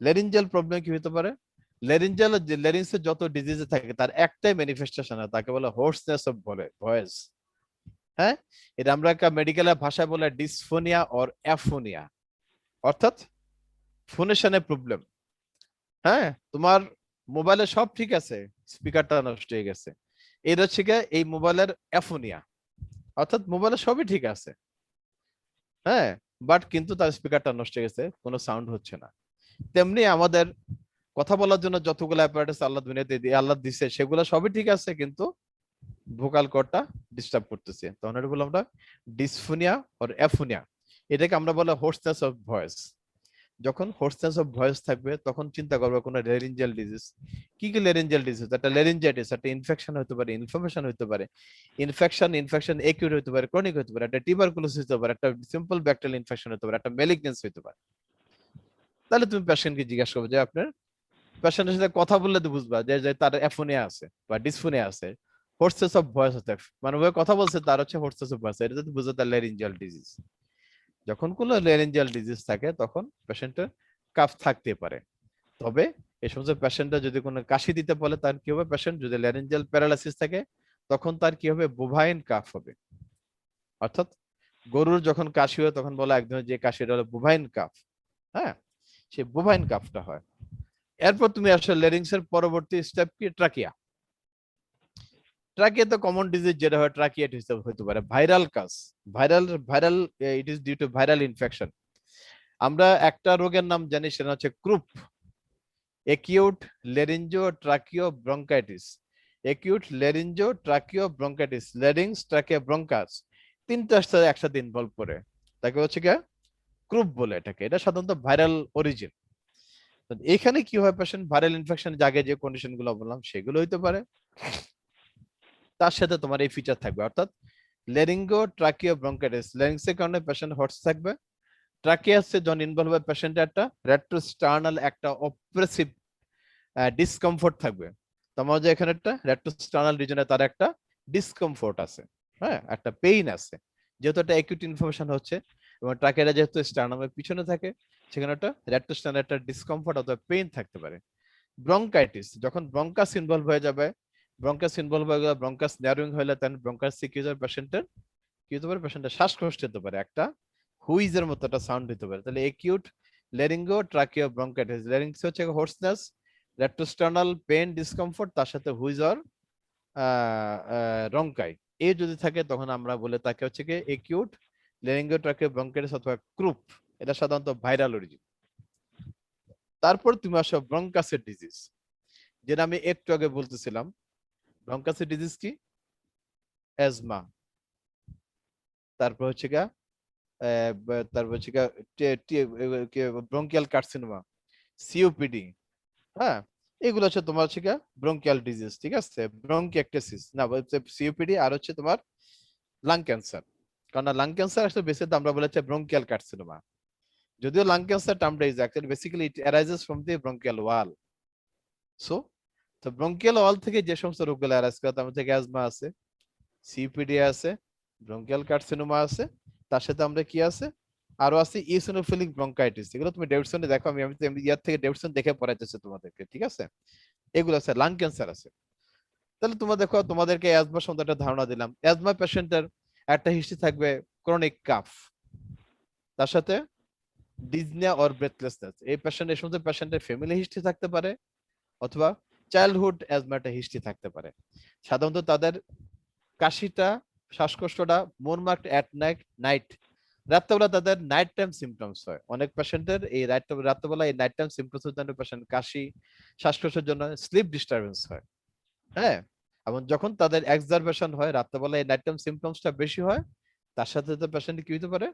লেরিঞ্জিয়াল প্রবলেম কি হতে পারে? লেরিঞ্জিয়াল যে লেরিংসের যত ডিজিজ থাকে তার একটাই ম্যানিফেস্টেশন হয়, তাকে বলে হোর্সনেস অফ ভয়েস। হ্যাঁ, এটা আমরা মেডিকেলের ভাষায় বলে ডিসফোনিয়া অর অ্যাফোনিয়া, অর্থাৎ ফোনেশনের প্রবলেম। হ্যাঁ, তোমার মোবাইলে সব ঠিক আছে, স্পিকারটা নষ্ট হয়ে গেছে, এটা হচ্ছে এই মোবাইলের অ্যাফোনিয়া, অর্থাৎ মোবাইলে সবই ঠিক আছে, হ্যাঁ, বাট কিন্তু তার স্পিকারটা নষ্ট হয়ে গেছে, কোনো সাউন্ড হচ্ছে না। তেমনি আমাদের কথা বলার জন্য যতগুলো অ্যাপারেটাস আল্লাহ দুনিয়াতে আল্লাহ দিছে সেগুলো সবই ঠিক আছে, কিন্তু ভোকাল কর্ডটা ডিস্টার্ব করতেছে, তখন এটা বললাম আমরা ডিসফোনিয়া অর অ্যাফোনিয়া। এটাকে আমরা বলে হোর্সনেস অফ ভয়েস। যখন হোর্সনেস অফ ভয়েস থাকবে তখন চিন্তা করবে কোনো লেরিঞ্জিয়াল ডিজিজ। কি কি লেরিঞ্জিয়াল ডিজিজ? একটা লেরিঞ্জাইটিস, একটা ইনফেকশন হতে পারে, ইনফ্লামেশন হতে পারে, ইনফেকশন একিউট হতে পারে, ক্রনিক হতে পারে, একটা টিউবারকুলোসিস হতে পারে, একটা সিম্পল ব্যাকটেরিয়াল ইনফেকশন হতে পারে, একটা ম্যালিগন্যান্সি হতে পারে। তাহলে তুমি পেশেন্টকে জিজ্ঞাসা করবে যে আপনার পেশেন্টের সাথে কথা বললে তো বুঝবা যে তার অ্যাফোনিয়া আছে বা ডিসফোনিয়া আছে, হোর্সনেস অফ ভয়েস হচ্ছে, মানে ওই কথা বলছে তার হচ্ছে হোর্সনেস অফ ভয়েস, এটা যদি বুঝো তার লেরিঞ্জিয়াল ডিজিজ। যখন কোনো লেরিঞ্জিয়াল ডিজিজ থাকে তখন পেশেন্টের কাফ থাকতে পারে। তবে এই সমস্ত পেশেন্টরা যদি কোনো কাশি দিতে বলে তার কি হবে, পেশেন্ট যদি ল্যারিঞ্জিয়াল প্যারালাইসিস থাকে তখন তার কি হবে, বোভাইন কাফ হবে। অর্থাৎ গরুর যখন কাশি হয় তখন বলা একদম যে কাশিটা হলো বোভাইন কাফ। হ্যাঁ, সেই বোভাইন কাফটা হয়। এরপর তুমি আসলে লেরিংস এর পরবর্তী স্টেপ কি, ট্রাকিয়া। ট্রাকিয়া তো কমন ডিজিজ যেটা হয় ট্রাকিয়াটিস হতে পারে, viral cause, viral it is due to viral infection. আমরা একটা রোগের নাম জানি সেটা হচ্ছে croup. Acute laryngotracheobronchitis, acute laryngotracheobronchitis, larynx trachea bronchus, তিনটা একসাথে ইনভলভ করে তাকে হচ্ছে কি ক্রুপ বলে এটাকে। এটা সাধারণত ভাইরাল অরিজিন। এখানে কি হয়, পেশেন্ট ভাইরাল ইনফেকশন জাগে যে কন্ডিশন গুলো বললাম সেগুলো হইতে পারে, তার সাথে তোমার এই ফিচার থাকবে, অর্থাৎ লেরিঙ্গো ট্রাকিও ব্রঙ্কাইটিস, লেরিংস এর কারণে পেশেন্ট হটস থাকবে, ট্রাকিয়াসে যখন ইনভলভ হবে পেশেন্টের একটা রেট্রোস্টার্নাল একটা অপ্রেসিভ ডিসকমফোর্ট থাকবে। তোমার যে এখানে একটা রেট্রোস্টার্নাল রিজনে তার একটা ডিসকমফোর্ট আছে, হ্যাঁ একটা পেইন আছে, যেহেতু একটা অ্যাকিউট ইনফরমেশন হচ্ছে এবং ট্রাকিয়াটা যেহেতু স্টার্নামের পিছনে থাকে, সেখানে একটা রেট্রোস্টার্নাল একটা ডিসকমফোর্ট অথবা পেইন থাকতে পারে। ব্রঙ্কাইটিস যখন ব্রঙ্কাস ইনভলভ হয়ে যাবে, ব্রঙ্কাস ইনভলভ হয়ে গেলে, ব্রঙ্কাস ন্যারোইং হলে তখন ব্রঙ্কাস সিকিউজার পেশেন্টের কি হতে পারে, পেশেন্টের শ্বাসকষ্ট হতে পারে, একটা হুইজের মতো একটা সাউন্ড হতে পারে। তাহলে একিউট লেরিঙ্গো ট্রাকিও ব্রঙ্কাইটিস, লেরিংস হচ্ছে হোর্সনেস, রেট্রোস্টার্নাল পেন ডিসকমফোর্ট, তার সাথে হুইজ অর রঙ্কাই, এই যদি থাকে তখন আমরা বলে তাকে হচ্ছে কি একিউট লেরিঙ্গো ট্রাকিও ব্রঙ্কাইটিস অথবা ক্রুপ। এটা সাধারণত ভাইরাল অরিজিন। তারপর তুমি আসো ব্রঙ্কাসের ডিজিজ, যেটা আমি একটু আগে বলতেছিলাম। ব্রঙ্কাসের ডিজিজ কি? অ্যাজমা, তারপর হচ্ছে গা তারপর হচ্ছে ব্রঙ্কিয়াল কার্সিনোমা, সিওপিডি, হ্যাঁ এগুলো হচ্ছে তোমার হচ্ছে ব্রঙ্কিয়াল ডিজিজ, ঠিক আছে, ব্রঙ্কিয়েক্টেসিস না বলছে সিওপিডি, আর হচ্ছে তোমার লাং ক্যান্সার। কারণ লাং ক্যান্সার আসলে বেশি আমরা বলেছে ব্রঙ্কিয়াল কার্সিনোমা, যদিও লাং ক্যান্সার টার্মটা is actually basically it arises from the bronchial wall. So তো ব্রঙ্কিয়াল ওয়াল থেকে যে সমস্ত রোগগুলো অ্যারাইজ করে তার মধ্যে অ্যাজমা আছে, সিপিডি আছে, ব্রঙ্কিয়াল কার্সিনোমা আছে, তার সাথে আমরা কি আছে আরো আছে ইওসিনোফিলিক ব্রঙ্কাইটিস। এগুলো তুমি ডেভিডসনে দেখো, আমি ইয়ার থেকে ডেভিডসন দেখে পড়াইতেছি তোমাদেরকে, ঠিক আছে। এগুলো আছে, লাং ক্যান্সার আছে। তাহলে তোমরা দেখো, তোমাদেরকে অ্যাজমা সম্বন্ধে একটা ধারণা দিলাম। অ্যাজমা পেশেন্টের একটা হিস্ট্রি থাকবে ক্রনিক কাফ, তার সাথে ডিজনিয়া অর ব্রেথলেসনেস। এই পেশেন্ট, এই সমস্ত পেশেন্টের ফ্যামিলি হিস্ট্রি থাকতে পারে অথবা চাইল্ডহুড অ্যাজমা একটা হিস্ট্রি থাকতে পারে। সাধারণত তাদের কাশিটা, শ্বাসকষ্টটা মোর মার্কড অ্যাট নাইট, রাত্রেবেলা তাদের নাইট টাইম সিমটমস হয়। অনেক পেশেন্টের এই রাত্রেবেলা এই নাইট টাইম সিমটমস এর জন্য পেশেন্ট কাশি, শ্বাসকষ্টের জন্য স্লিপ ডিস্টারবেন্স হয়, হ্যাঁ। এবং যখন তাদের এক্সারবেশন হয়, রাত্রেবেলা এই নাইট টাইম সিমটমসটা বেশি হয়, তার সাথে সাথে পেশেন্ট কি হতে পারে,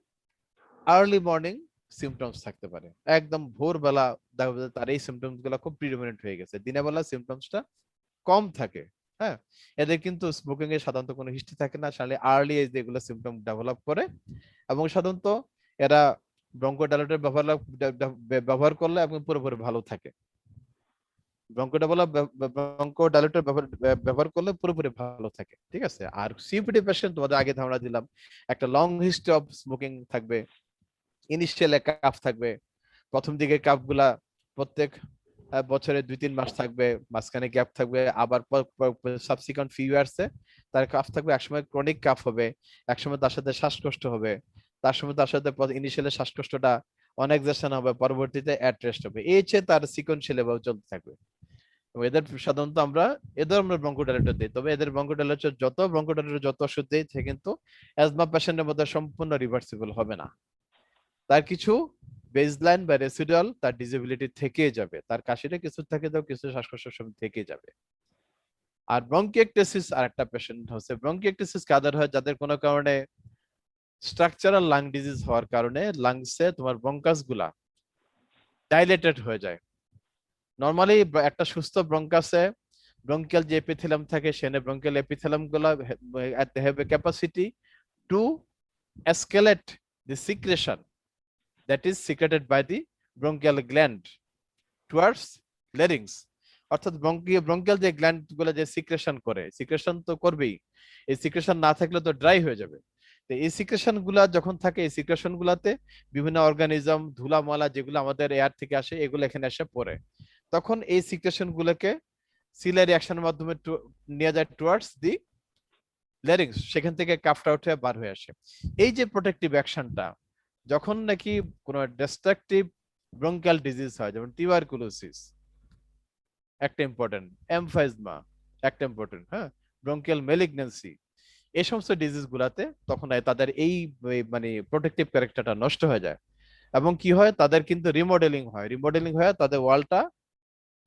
আর্লি মর্নিং সিমটমস থাকতে পারে। একদম ভোরবেলা দেখা যায় তার এই সিমটমস গুলো খুব প্রিডমিনেন্ট হয়ে গেছে, দিনের বেলা সিমটমসটা কম থাকে, হ্যাঁ। এদের কিন্তু স্মোকিং এর সাধারণত কোনো হিস্ট্রি থাকে না, সালে আর্লি এজ এগুলো সিমটম ডেভেলপ করে। এবং সাধারণত এরা ব্রঙ্কোডাইলেটর ব্যবহার করলে এবং পুরোপুরি ভালো থাকে। ব্রঙ্কোডাইলেটর ব্যবহার করলে পুরোপুরি ভালো থাকে, ঠিক আছে। আর সিপিডি পেশেন্ট তোমাদের আগে ধারণা দিলাম, একটা লং হিস্ট্রি অফ স্মোকিং থাকবে, ইনিশিয়াল কাফ থাকবে, প্রথম দিকে কাফ গুলা প্রত্যেক বছরে 2-3 মাস থাকবে, মাঝখানে গ্যাপ থাকবে, আবার সাবসিকুয়েন্ট ফিউ ইয়ার্সে তার কাফ থাকবে, একসময় ক্রনিক কাফ হবে, একসময় তার সাথে শ্বাসকষ্ট হবে, তার সময় তার সাথে ইনিশিয়ালি শ্বাসকষ্টটা অনেকজেশন হবে, পরবর্তীতে অ্যাট্রেস্ট হবে, এই হচ্ছে তার সিকোয়েন্সিয়াল ভাবে চলতে থাকবে। এদের সাধারণত আমরা ব্রঙ্কোডাইলেটর দিই, তবে এদের ব্রঙ্কোডাইলেটর যত ওষুধ দিই সে কিন্তু অ্যাজমা পেশেন্টের মধ্যে সম্পূর্ণ রিভার্সিবল হবে না। তার কিছু বেসলাইন বা রেসিডুয়াল তার ডিসেবিলিটি থেকে যাবে, তার কাশিটা কিছু থেকে যাবে, কিছু শ্বাসকষ্ট থেকে যাবে। আর ব্রঙ্কিয়েক্টেসিস আর একটা পেশেন্ট হচ্ছে, ব্রঙ্কিয়েক্টেসিস কাদের হয়, যাদের কোনো কারণে স্ট্রাকচারাল লাং ডিজিজ হওয়ার কারণে লাংসে তোমার ব্রঙ্কাস গুলা ডাইলেটেড হয়ে যায়। নরমালি একটা সুস্থ ব্রঙ্কাসে ব্রঙ্কিয়াল যে এপিথেলিয়াম থাকে, সেনে ব্রঙ্কিয়াল এপিথেলিয়াম গুলা have a capacity to escalate the secretion that is secreted by the bronchial gland towards larynx। অর্থাৎ ব্রঙ্কিয়াল যে গ্ল্যান্ড গুলো যে সিক্রেশন করে, সিক্রেশন তো করবেই, এই সিক্রেশন না থাকলে তো ড্রাই হয়ে যাবে। তো এই সিক্রেশন গুলা যখন থাকে, এই সিক্রেশন গুলাতে বিভিন্ন অর্গানিজম, ধুলা ময়লা যেগুলো আমাদের এয়ার থেকে আসে, এগুলো এখানে এসে পড়ে। তখন এই সিক্রেশন গুলোকে সিলারি অ্যাকশনের মাধ্যমে নিয়ে যায় টুয়ার্ডস দি ল্যারিংস, সেখান থেকে কাফটা উঠে বার হয়ে আসে। এই যে প্রোটেক্টিভ অ্যাকশনটা, যখন নাকি কোনো ডিস্ট্রাকটিভ ব্রঙ্কিয়াল ডিজিজ হয়, যেমন টিউবারকুলোসিস একটা ইম্পর্টেন্ট, এমফাইজমা একটা ইম্পর্টেন্ট, হ্যাঁ, ব্রঙ্কিয়াল ম্যালিগন্যান্সি, এই সমস্ত ডিজিজ গুলাতে তখন তাদের এই মানে প্রোটেক্টিভ ক্যারেক্টারটা নষ্ট হয়ে যায়। এবং কি হয়, তাদের কিন্তু রিমডেলিং হয়, রিমডেলিং হয়ে তাদের ওয়ালটা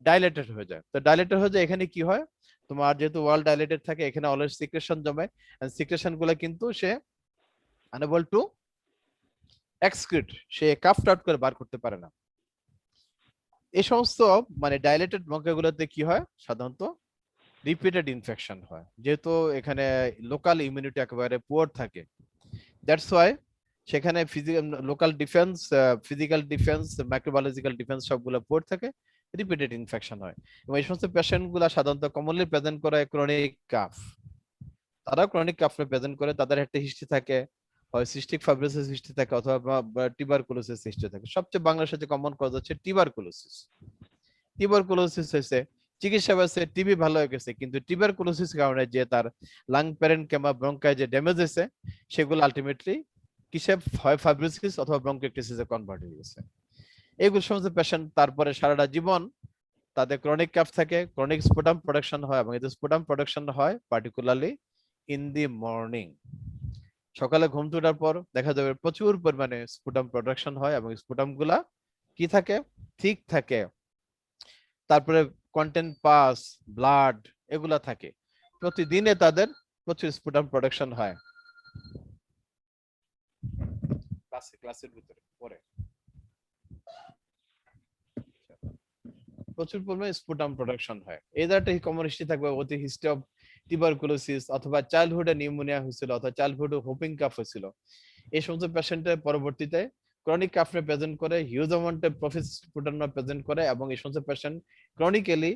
ডাইলেটেড হয়ে যায়। তো ডাইলেটেড হয়ে যায়, এখানে কি হয়, তোমার যেহেতু ওয়াল ডাইলেটেড থাকে, এখানে অলওয়েজ সিক্রেশন জমে, এন্ড সিক্রেশন গুলো কিন্তু সে আনএবল টু এক্সক্রিট, সে কাফ আউট করে বার করতে পারে না। এই সমস্ত মানে ডাইলেটেড ব্রঙ্কিওগুলোতে কি হয়, সাধারণত রিপিটেড ইনফেকশন হয়, যেহেতু এখানে লোকাল ইমিউনিটি একেবারে পুয়ার থাকে। দ্যাটস ওয়াই সেখানে local defence, physical defence, microbiological defence সবগুলো পুয়ার থাকে, রিপিটেড ইনফেকশন হয়। এবং এই সমস্ত পেশেন্ট গুলা সাধারণত কমনলি প্রেজেন্ট করে ক্রনিক কাফ। তারা ক্রনিক কাফে প্রেজেন্ট করে, তাদের একটা হিস্ট্রি থাকে, হয় সিস্টিক ফাইব্রোসিস হিস্ট্রি থাকে অথবা টিউবারকুলোসিস হিস্ট্রি থাকে। সবচেয়ে বাংলাদেশে যে কমন কজ হচ্ছে টিউবারকুলোসিস। টিউবারকুলোসিস হয়েছে, চিকিৎসা ব্যবস্থায় টিবি ভালো হয়ে গেছে, কিন্তু টিউবারকুলোসিস কারণে যে তার লাং প্যারেনকেমা ব্রঙ্কায় যে ড্যামেজ হয়েছে, সেগুলো আলটিমেটলি কিসে হয়, ফাইব্রোসিস অথবা ব্রঙ্কিওক্টিসিসে কনভার্ট হয়ে গেছে। এইগুলো সমস্ত পেশেন্ট তারপরে সারাটা জীবন তাদের ক্রনিক কাফ থাকে, ক্রনিক স্পুটাম প্রোডাকশন হয়, এবং এই স্পুটাম প্রোডাকশন হয় পার্টিকুলারলি ইন দি মর্নিং। সকালে ঘুম থেকে ওঠার পর দেখা যাবে প্রচুর পরিমাণে স্পুটাম প্রোডাকশন হয়, এবং স্পুটাম গুলা কি থাকে, ঠিক থাকে। তারপরে কন্টেন্ট পাস, ব্লাড, এগুলা থাকে। প্রতিদিনে তাদের প্রচুর স্পুটাম প্রোডাকশন হয়। ক্লাসের ভিতরে পরে প্রচুর পরিমাণে স্পুটাম প্রোডাকশন হয়। এদের একটা কমন হিস্ট্রি থাকবে, অতি হিস্ট্রি অফ টিউবারকুলোসিস, অথবা চাইল্ডহুডে নিউমোনিয়া হয়েছিল, অথবা চাইল্ডহুডে হোপিং কাফ হয়েছিল। এই সমস্ত পেশেন্টের পরবর্তীতে ক্রনিক কাফে প্রেজেন্ট করে, হিউজ অ্যামাউন্টে স্পুটাম প্রেজেন্ট করে, এবং এই সমস্ত পেশেন্ট ক্রনিক্যালি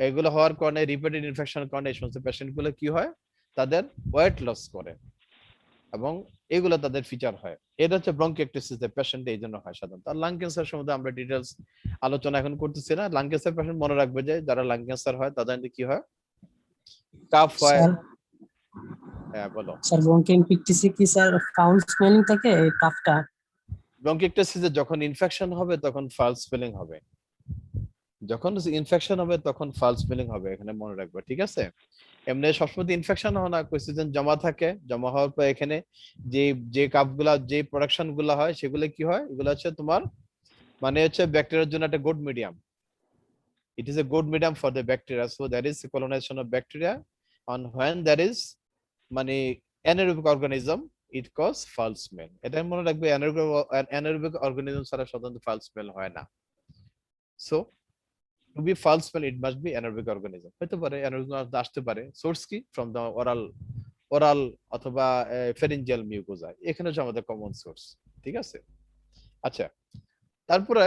এগুলো হওয়ার কারণে, রিপিটেড ইনফেকশনের কারণে এই সমস্ত পেশেন্ট গুলো কি হয়, তাদের ওয়েট লস করে, এবং এগুলো তাদের ফিচার হয়। এটা হচ্ছে ব্রঙ্কিওক্টিসিস এর পেশেন্ট, এই জন্য হয় সাধারণত। আর লাং ক্যান্সার সম্বন্ধে আমরা ডিটেলস আলোচনা এখন করতেছি না। লাং ক্যান্সার পেশেন্ট মনে রাখবে যে যারা লাং ক্যান্সার হয় তাদের কি হয়, কাফ হয়। স্যার হ্যাঁ বলো। স্যার ব্রঙ্কিওলপিকটিসে কি স্যার ফাউল স্মেলিং থাকে এই কাফটা? ব্রঙ্কিওক্টিসিসে যখন ইনফেকশন হবে তখন ফাউল স্মেলিং হবে, যখন ইনফেকশন হবে তখন ফাউল স্মেলিং হবে, এখানে মনে রাখবে, ঠিক আছে? এমনি সবসময় ইনফেকশন হয় না, কোসিজন জমা থাকে, জমা হওয়ার পর এখানে যে যে কাপগুলা, যে প্রোডাকশন গুলা হয়, সেগুলো কি হয়, এগুলো হচ্ছে তোমার মানে হচ্ছে ব্যাকটেরিয়ার জন্য একটা good medium. It is a good medium for the bacteria, so that is colonization of bacteria, on when that is মানে anaerobic organism, it cause foul smell. এটা মনে রাখবে, অ্যানারোবিক অর্গানিজম ছাড়া সাধারণত ফাউল স্মেল হয় না। So to be foul smell it must be anaerobic organism, হতে পারে anaerobic organism আসতে পারে, সোর্স কি, ফ্রম দ্য ওরাল অথবা ফেরিঞ্জিয়াল মিউকোজা, এখানে হচ্ছে আমাদের কমন সোর্স, ঠিক আছে? আচ্ছা, তারপরে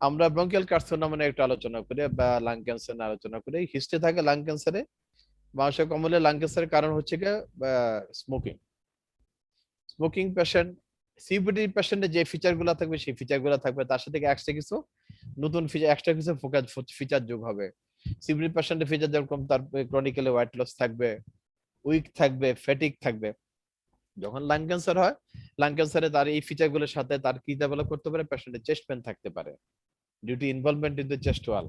আমরা ব্রঙ্কিয়াল কার্সিনোমা নিয়ে একটু আলোচনা করি, বা লাং ক্যান্সার নিয়ে আলোচনা করি। হিস্ট্রি থাকে লাং ক্যান্সারে, মানুষের কমনলি লাং ক্যান্সারের কারণ হচ্ছে কি, স্মোকিং। স্মোকিং পেশেন্ট, সিবিডি পেশেন্টের যে ফিচার গুলো থাকবে সেই ফিচার গুলো থাকবে, তার সাথে এক্সট্রা কিছু নতুন ফিচার, এক্সট্রা কিছু ফিচার যোগ হবে। সিবিডি পেশেন্টের ফিচার যেরকম, তার ক্রনিক্যালি ওয়েট লস থাকবে, উইক থাকবে, ফ্যাটিক থাকবে। যখন লাং ক্যান্সার হয়, লাং ক্যান্সারে তার এই ফিচার গুলোর সাথে তার কি ডেভেলপ করতে পারে, পেশেন্টের চেস্ট পেন থাকতে পারে, due to involvement in the chest wall.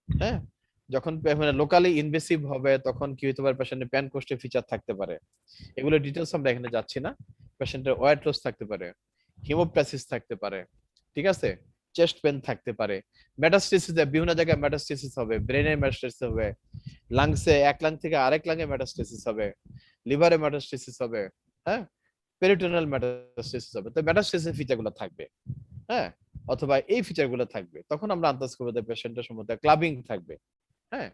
হ্যাঁ, যখন লোকালি ইনভেসিভ হবে তখন কি হতে পারে, পেশেন্টের প্যান কোস্টের ফিচার থাকতে পারে। এগুলো ডিটেলস আমরা এখানে যাচ্ছি না। পেশেন্টের ওয়েট লস থাকতে পারে, হিমোপ্যাসিস থাকতে পারে, ঠিক আছে, চেস্ট পেন থাকতে পারে, মেটাস্টেসিস, বিভিন্ন জায়গায় মেটাস্টেসিস হবে, ব্রেনে মেটাস্টেসিস হবে, লাংসে, এক লাং থেকে আরেক লাংয়ে মেটাস্টেসিস হবে, লিভারে মেটাস্টেসিস হবে, হ্যাঁ, পেরিটোনাল মেটাস্টেসিস হবে। তো মেটাস্টেসিস ফিচারগুলো থাকবে, হ্যাঁ, অথবা এই ফিচারগুলো থাকবে, তখন আমরা আন্দাজ করবো যে পেশেন্টের সম্বন্ধে ক্লাবিং থাকবে। হ্যাঁ,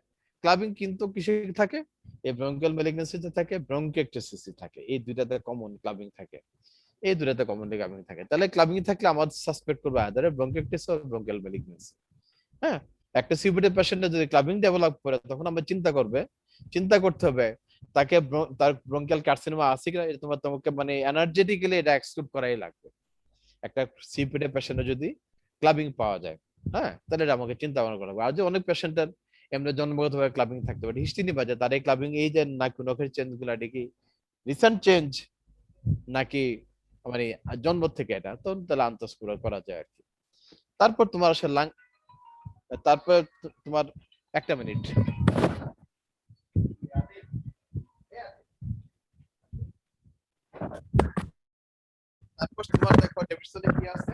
ক্লাবিং কিন্তু কিসে থাকে, এই ব্রঙ্কিয়াল ম্যালিগন্যান্সিতে থাকে, ব্রঙ্কিওক্টিসিসে থাকে, এই দুইটাতে কমন ক্লাবিং থাকে, এই দুটাতে কমনলি ক্লাবিং থাকে। তাহলে ক্লাবিং থাকলে আমার সাসপেক্ট করবে আদার ব্রঙ্কিওক্টিসিস অর ব্রঙ্কিয়াল ম্যালিগন্যান্সি। হ্যাঁ, একটা সিবিডি পেশেন্টের যদি ক্লাবিং ডেভেলপ করে, তখন আমরা চিন্তা করতে হবে তাকে তার ব্রঙ্কিয়াল কার্সিনোমা আছে কিনা, তোমাকে মানে এনার্জেটিক্যালি এটা এক্সক্লুড করাই লাগবে। একটা সিপিডি পেশেন্টের যদি ক্লাবিং পাওয়া যায়, হ্যাঁ, তাহলে এটা আমাকে চিন্তা ভাবনা করা হবে। আর যে অনেক পেশেন্টের এমনি জন্মগতভাবে ক্লাবিং থাকতে পারে, হিস্ট্রি নিবা যে তার এই ক্লাবিং, এই যে নখের চেঞ্জ গুলা কি রিসেন্ট চেঞ্জ নাকি মানে জন্ম থেকে, এটা তো তাহলে আন্দাজ করা যায় আর কি। তারপর তোমার আসলে তারপর তোমার একটা মিনিট, তারপর তোমার দেখো ডেভিডসনে কি আছে,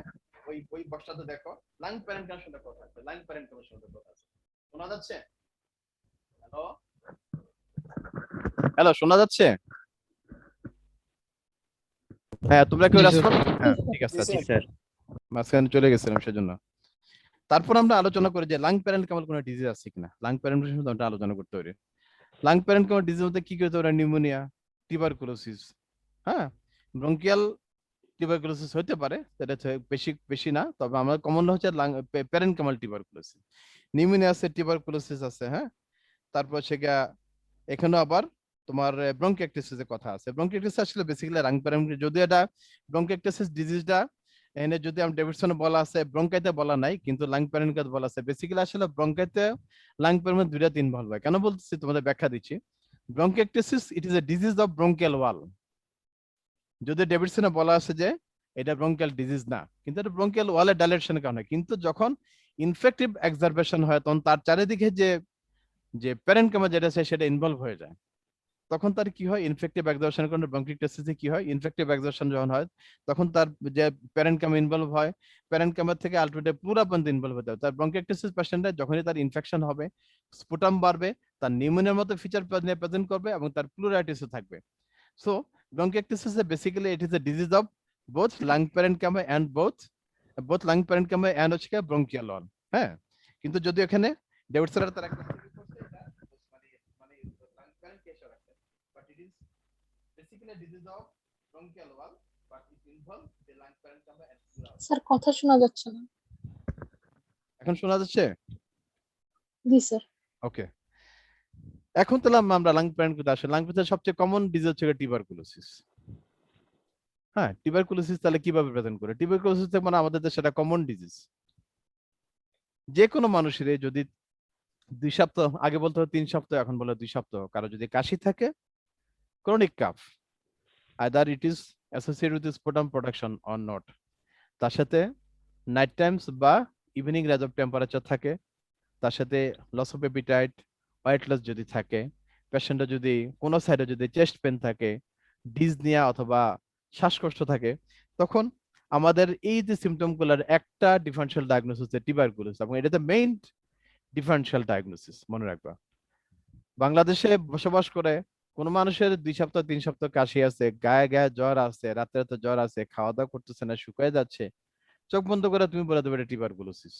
ওই বক্সটাতে দেখো লাং প্যারেন্ট কানেকশনের কথা আছে, লাং প্যারেন্ট কানেকশনের কথা আছে। শোনা যাচ্ছে? হ্যালো হ্যালো, শোনা যাচ্ছে? হ্যাঁ, তোমরা কেউ জি স্যার। রেসপন্স? হ্যাঁ, ঠিক আছে, জি আচ্ছা। স্যার। মাঝখানে চলে গেছিলাম সেজন্য। তারপর আমরা আলোচনা করি যে লাং প্যারেন্ট কেমন কোনো ডিজিজ আছে কিনা। লাং প্যারেন্ট আমরা আলোচনা করতে পারি। লাং প্যারেন্ট কেমন ডিজিজ মধ্যে কি কি হতে পারে? নিউমোনিয়া, টিউবারকুলোসিস, হ্যাঁ, ব্রঙ্কিয়াল টিউবারকুলোসিস হতে পারে, সেটা হচ্ছে বেশি বেশি না, তবে আমার কমন হচ্ছে লাং প্যারেনকামাল টিউবারকুলোসিস। নিউমোনিয়া আছে, টিউবারকুলোসিস আছে, হ্যাঁ। তারপর সেটা এখানে আবার তোমার ব্রঙ্কিয়াক্টিসিসের কথা আছে। ব্রঙ্কিয়াক্টিসিস আসলে বেসিক্যালি লাং প্যারেন্ট, যদি এটা ব্রঙ্কিয়াক্টিসিস ডিজিজটা এখানে যদি আমি ডেভিডসনে বলা আছে, ব্রঙ্কাইতে বলা নাই, কিন্তু লাং প্যারেন্টকে বলা আছে। বেসিক্যালি আসলে ব্রঙ্কাইতে লাং প্যারেন্ট দুইটা ইনভলভ হয়। কেন বলতেছি তোমাদের ব্যাখ্যা দিচ্ছি। Bronchiectasis it is a disease of bronchial wall. যদি ডেভিডসনে বলা আছে যে এটা ব্রঙ্কিয়াল ডিজিজ না, কিন্তু এটা ব্রঙ্কিয়াল ওয়ালের ডাইলেশনের কারণে। কিন্তু যখন ইনফেক্টিভ এক্সারবেশন হয় তখন তার চারিদিকে যে যে প্যারেনকামা যেটা আছে সেটা ইনভলভ হয়ে যায়। তখন তার কি হয়? ইনফেক্টিভ এক্সারবেশনের কারণে ব্রঙ্কিয়াক্টিসিসে কি হয়? ইনফেক্টিভ এক্সারবেশন যখন হয় তখন তার যে প্যারেনকামা ইনভলভ হয়, প্যারেনকামা থেকে আলটিমেটলি পুরা পর্যন্ত ইনভলভ হতে হয়। তার ব্রঙ্কিয়াক্টিসিস পেশেন্টের যখনই তার ইনফেকশন হবে, স্পুটাম বাড়বে, তার নিউমোনিয়ার মতো ফিচার প্রেজেন্ট করবে এবং তার প্লুরাইটিসও থাকবে। So bronchiectasis is basically it is a disease of both lung parenchyma and both lung parenchyma and হচ্ছে bronchial wall, হ্যাঁ। কিন্তু যদি এখানে ডেভিডসন তার একটা study করছে, এটা মানে lung parenchyma রাখছে, but it is basically a disease of bronchial wall, but it involves the lung parenchyma and pleural. Sir কথা শোনা যাচ্ছে না। এখন শোনা যাচ্ছে? জি স্যার। ওকে, এখন তাহলে আমরা লাং প্যারেন্ট আসলে লাং প্যারেন্ট সবচেয়ে কমন ডিজিজ হচ্ছে টিউবারকুলোসিস। হ্যাঁ, টিউবারকুলোসিস তাহলে কিভাবে প্রেজেন্ট করে? টিউবারকুলোসিস মানে আমাদের দেশে একটা কমন ডিজিজ। যে কোনো মানুষের যদি 2 সপ্তাহ আগে বলতে হয় 3 সপ্তাহ, এখন বলে 2 সপ্তাহ, কারো যদি কাশি থাকে, chronic cough, either it is associated with sputum production or not, তার সাথে নাইট টাইমস বা ইভিনিং রেজ অফ টেম্পারেচার থাকে, তার সাথে loss of appetite, weight loss যদি থাকে, পেশেন্টের যদি কোনো সাইডে যদি চেস্ট পেন থাকে, ডিজনিয়া অথবা শ্বাসকষ্ট থাকে, তখন আমাদের এই যে সিমটমগুলোর একটা ডিফারেন্সিয়াল ডায়াগনোসিস হচ্ছে টিউবারকুলোসিস, এবং এটাতে মেইন ডিফারেন্সিয়াল ডায়াগনোসিস মনে রাখবা। বাংলাদেশে বসবাস করে কোন মানুষের 2 সপ্তাহ 3 সপ্তাহ কাশি আছে, গায়ে গায়ে জ্বর আছে, রাতে রাতে জ্বর আছে, খাওয়া দাওয়া করতেছে না, শুকিয়ে যাচ্ছে, চোখ বন্ধ করে তুমি বলে দেবে টিউবারকুলোসিস,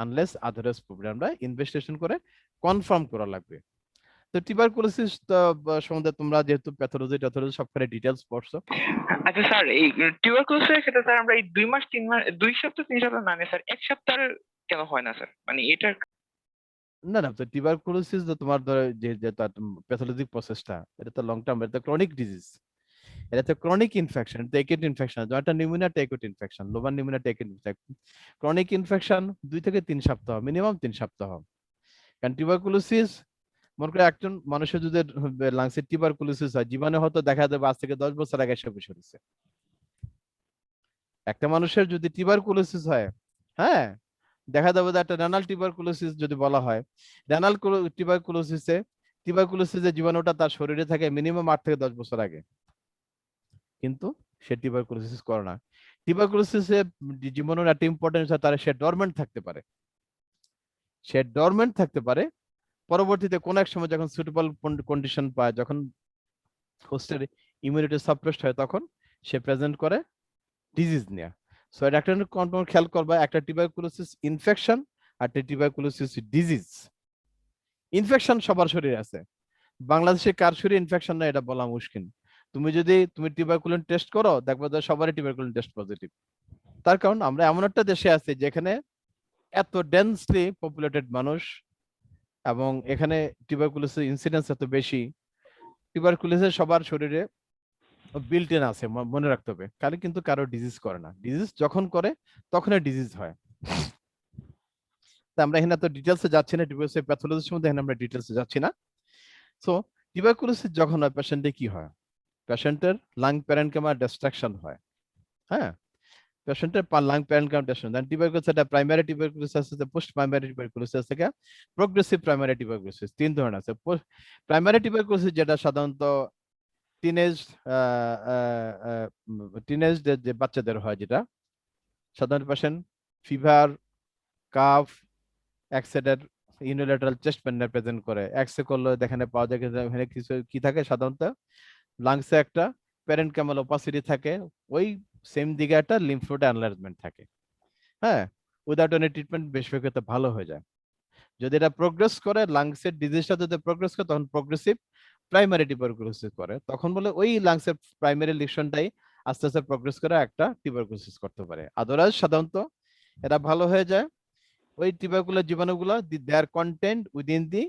আনলেস আদারওয়াইজ প্রবলেমটা ইনভেস্টিগেশন করে কনফার্ম করা লাগবে। তো টিউবারকুলোসিস সম্বন্ধে তোমরা যেহেতু প্যাথোলজি সবখানে ডিটেইলস পড়ছো। আচ্ছা স্যার, এই টিউবারকুলোসিসের ক্ষেত্রে স্যার আমরা এই 2 মাস 3 মাস 2 সপ্তাহ 3 সপ্তাহ না স্যার 1 সপ্তাহ কেন হয় না স্যার? মানে এটার না না, তো টিউবারকুলোসিস তোমার ধরো যে যে তার প্যাথোলজিক প্রসেসটা, এটা তো লং টার্ম, এটা ক্রনিক ডিজিজ, এটা তো ক্রনিক ইনফেকশন, এটা একিউট ইনফেকশন, যেটা pneumonia acute infection, lobar pneumonia acute infection, chronic infection 2 থেকে 3 সপ্তাহ, মিনিমাম 3 সপ্তাহ। কারণ টিউবারকুলোসিস মনে করে একজন মানুষের যদি লাংসের টিউবারকুলোসিস হয়, জীবনে হয়তো দেখা যাবে 5 থেকে 10 বছর আগে এসে বসে রয়েছে। একটা মানুষের যদি টিউবারকুলোসিস হয়, হ্যাঁ, দেখা যাবে যে একটা রেনাল টিউবারকুলোসিস যদি বলা হয়, রেনাল টিউবারকুলোসিসের জীবাণুটা তার শরীরে থাকে মিনিমাম 8 থেকে 10 বছর আগে, কিন্তু সে টিউবারকুলোসিস করে না। টিউবারকুলোসিসে জীবাণুর একটা ইম্পর্টেন্স হয়, তার সে ডরমেন্ট থাকতে পারে, সে ডরমেন্ট থাকতে পারে, পরবর্তীতে কোন এক সময় যখন সুটেবল কন্ডিশন পায়, যখন হোস্টের ইমিউনিটি সাপ্রেসড হয়, তখন সে প্রেজেন্ট করে ডিজিজ নিয়ে। সো এটা একটা খেয়াল করবা, একটা টিউবারকুলোসিস ইনফেকশন আর একটা টিউবারকুলোসিস ডিজিজ। ইনফেকশন সবার শরীরে আছে, বাংলাদেশে কার শরীরে ইনফেকশন না এটা বলা মুশকিল। তুমি যদি টিউবারকুলিন টেস্ট করো, দেখবে যে সবারই টিউবারকুলিন টেস্ট পজিটিভ। তার কারণ আমরা এমন একটা দেশে আছি যেখানে এত ডেন্সলি পপুলেটেড মানুষ, এবং এখানে টিউবারকুলোসিস ইনসিডেন্স এত বেশি। টিউবারকুলোসিস সবার শরীরে বিল্ট ইন আছে, মনে রাখতে হবে, কারণ কিন্তু কারো ডিজিজ করে না, ডিজিজ যখন করে তখনই ডিজিজ হয়। তা আমরা এখানে এত ডিটেলসে যাচ্ছি না, টিউবারকুলোসিস প্যাথোলজির মধ্যে এখানে আমরা ডিটেলসে যাচ্ছি না। সো টিউবারকুলোসিস যখন হয়, পেশেন্টে কি হয়? পেশেন্টের লাং প্যারেনকাইমা ডিস্ট্রাকশন হয়, হ্যাঁ, পেশেন্টের লাং প্যারেনকাইমা ডিস্ট্রাকশন। টিউবারকুলোসিস এটা প্রাইমারি টিউবারকুলোসিস আছে, পোস্ট প্রাইমারি টিউবারকুলোসিস থেকে প্রোগ্রেসিভ প্রাইমারি টিউবারকুলোসিস, 3 ধরনের আছে। প্রাইমারি টিউবারকুলোসিস যেটা সাধারণত টিনেজ যে বাচ্চাদের হয়, যেটা সাধারণ পেশেন্ট ফিভার, কাফ, এক্সেডের ইউনিল্যাটারাল চেস্ট পেন প্রেজেন্ট করে। এক্সরে করলে দেখানে পাওয়া যায় যে এখানে কিছু কি থাকে সাধারণত লাংসে একটা প্যারেনকাইমাল ওপাসিটি থাকে, ওই সেম দিকে একটা লিম্ফ নোড এনলার্জমেন্ট থাকে। হ্যাঁ, উইদাউট এনি ট্রিটমেন্ট বেশিরভাগ ক্ষেত্রে ভালো হয়ে যায়। যদি এটা প্রোগ্রেস করে, লাংসের ডিজিজটা যদি প্রোগ্রেস করে, তখন প্রোগ্রেসিভ প্রাইমারি টিউবারকুলোসিস করে। তখন বলে ওই লাংসের প্রাইমারি লিশনটাই আস্তে আস্তে প্রোগ্রেস করে একটা টিউবারকুলোসিস করতে পারে। আদারওয়াইজ সাধারণত এটা ভালো হয়ে যায়। ওই টিউবারকুলার জীবাণুগুলো their content within the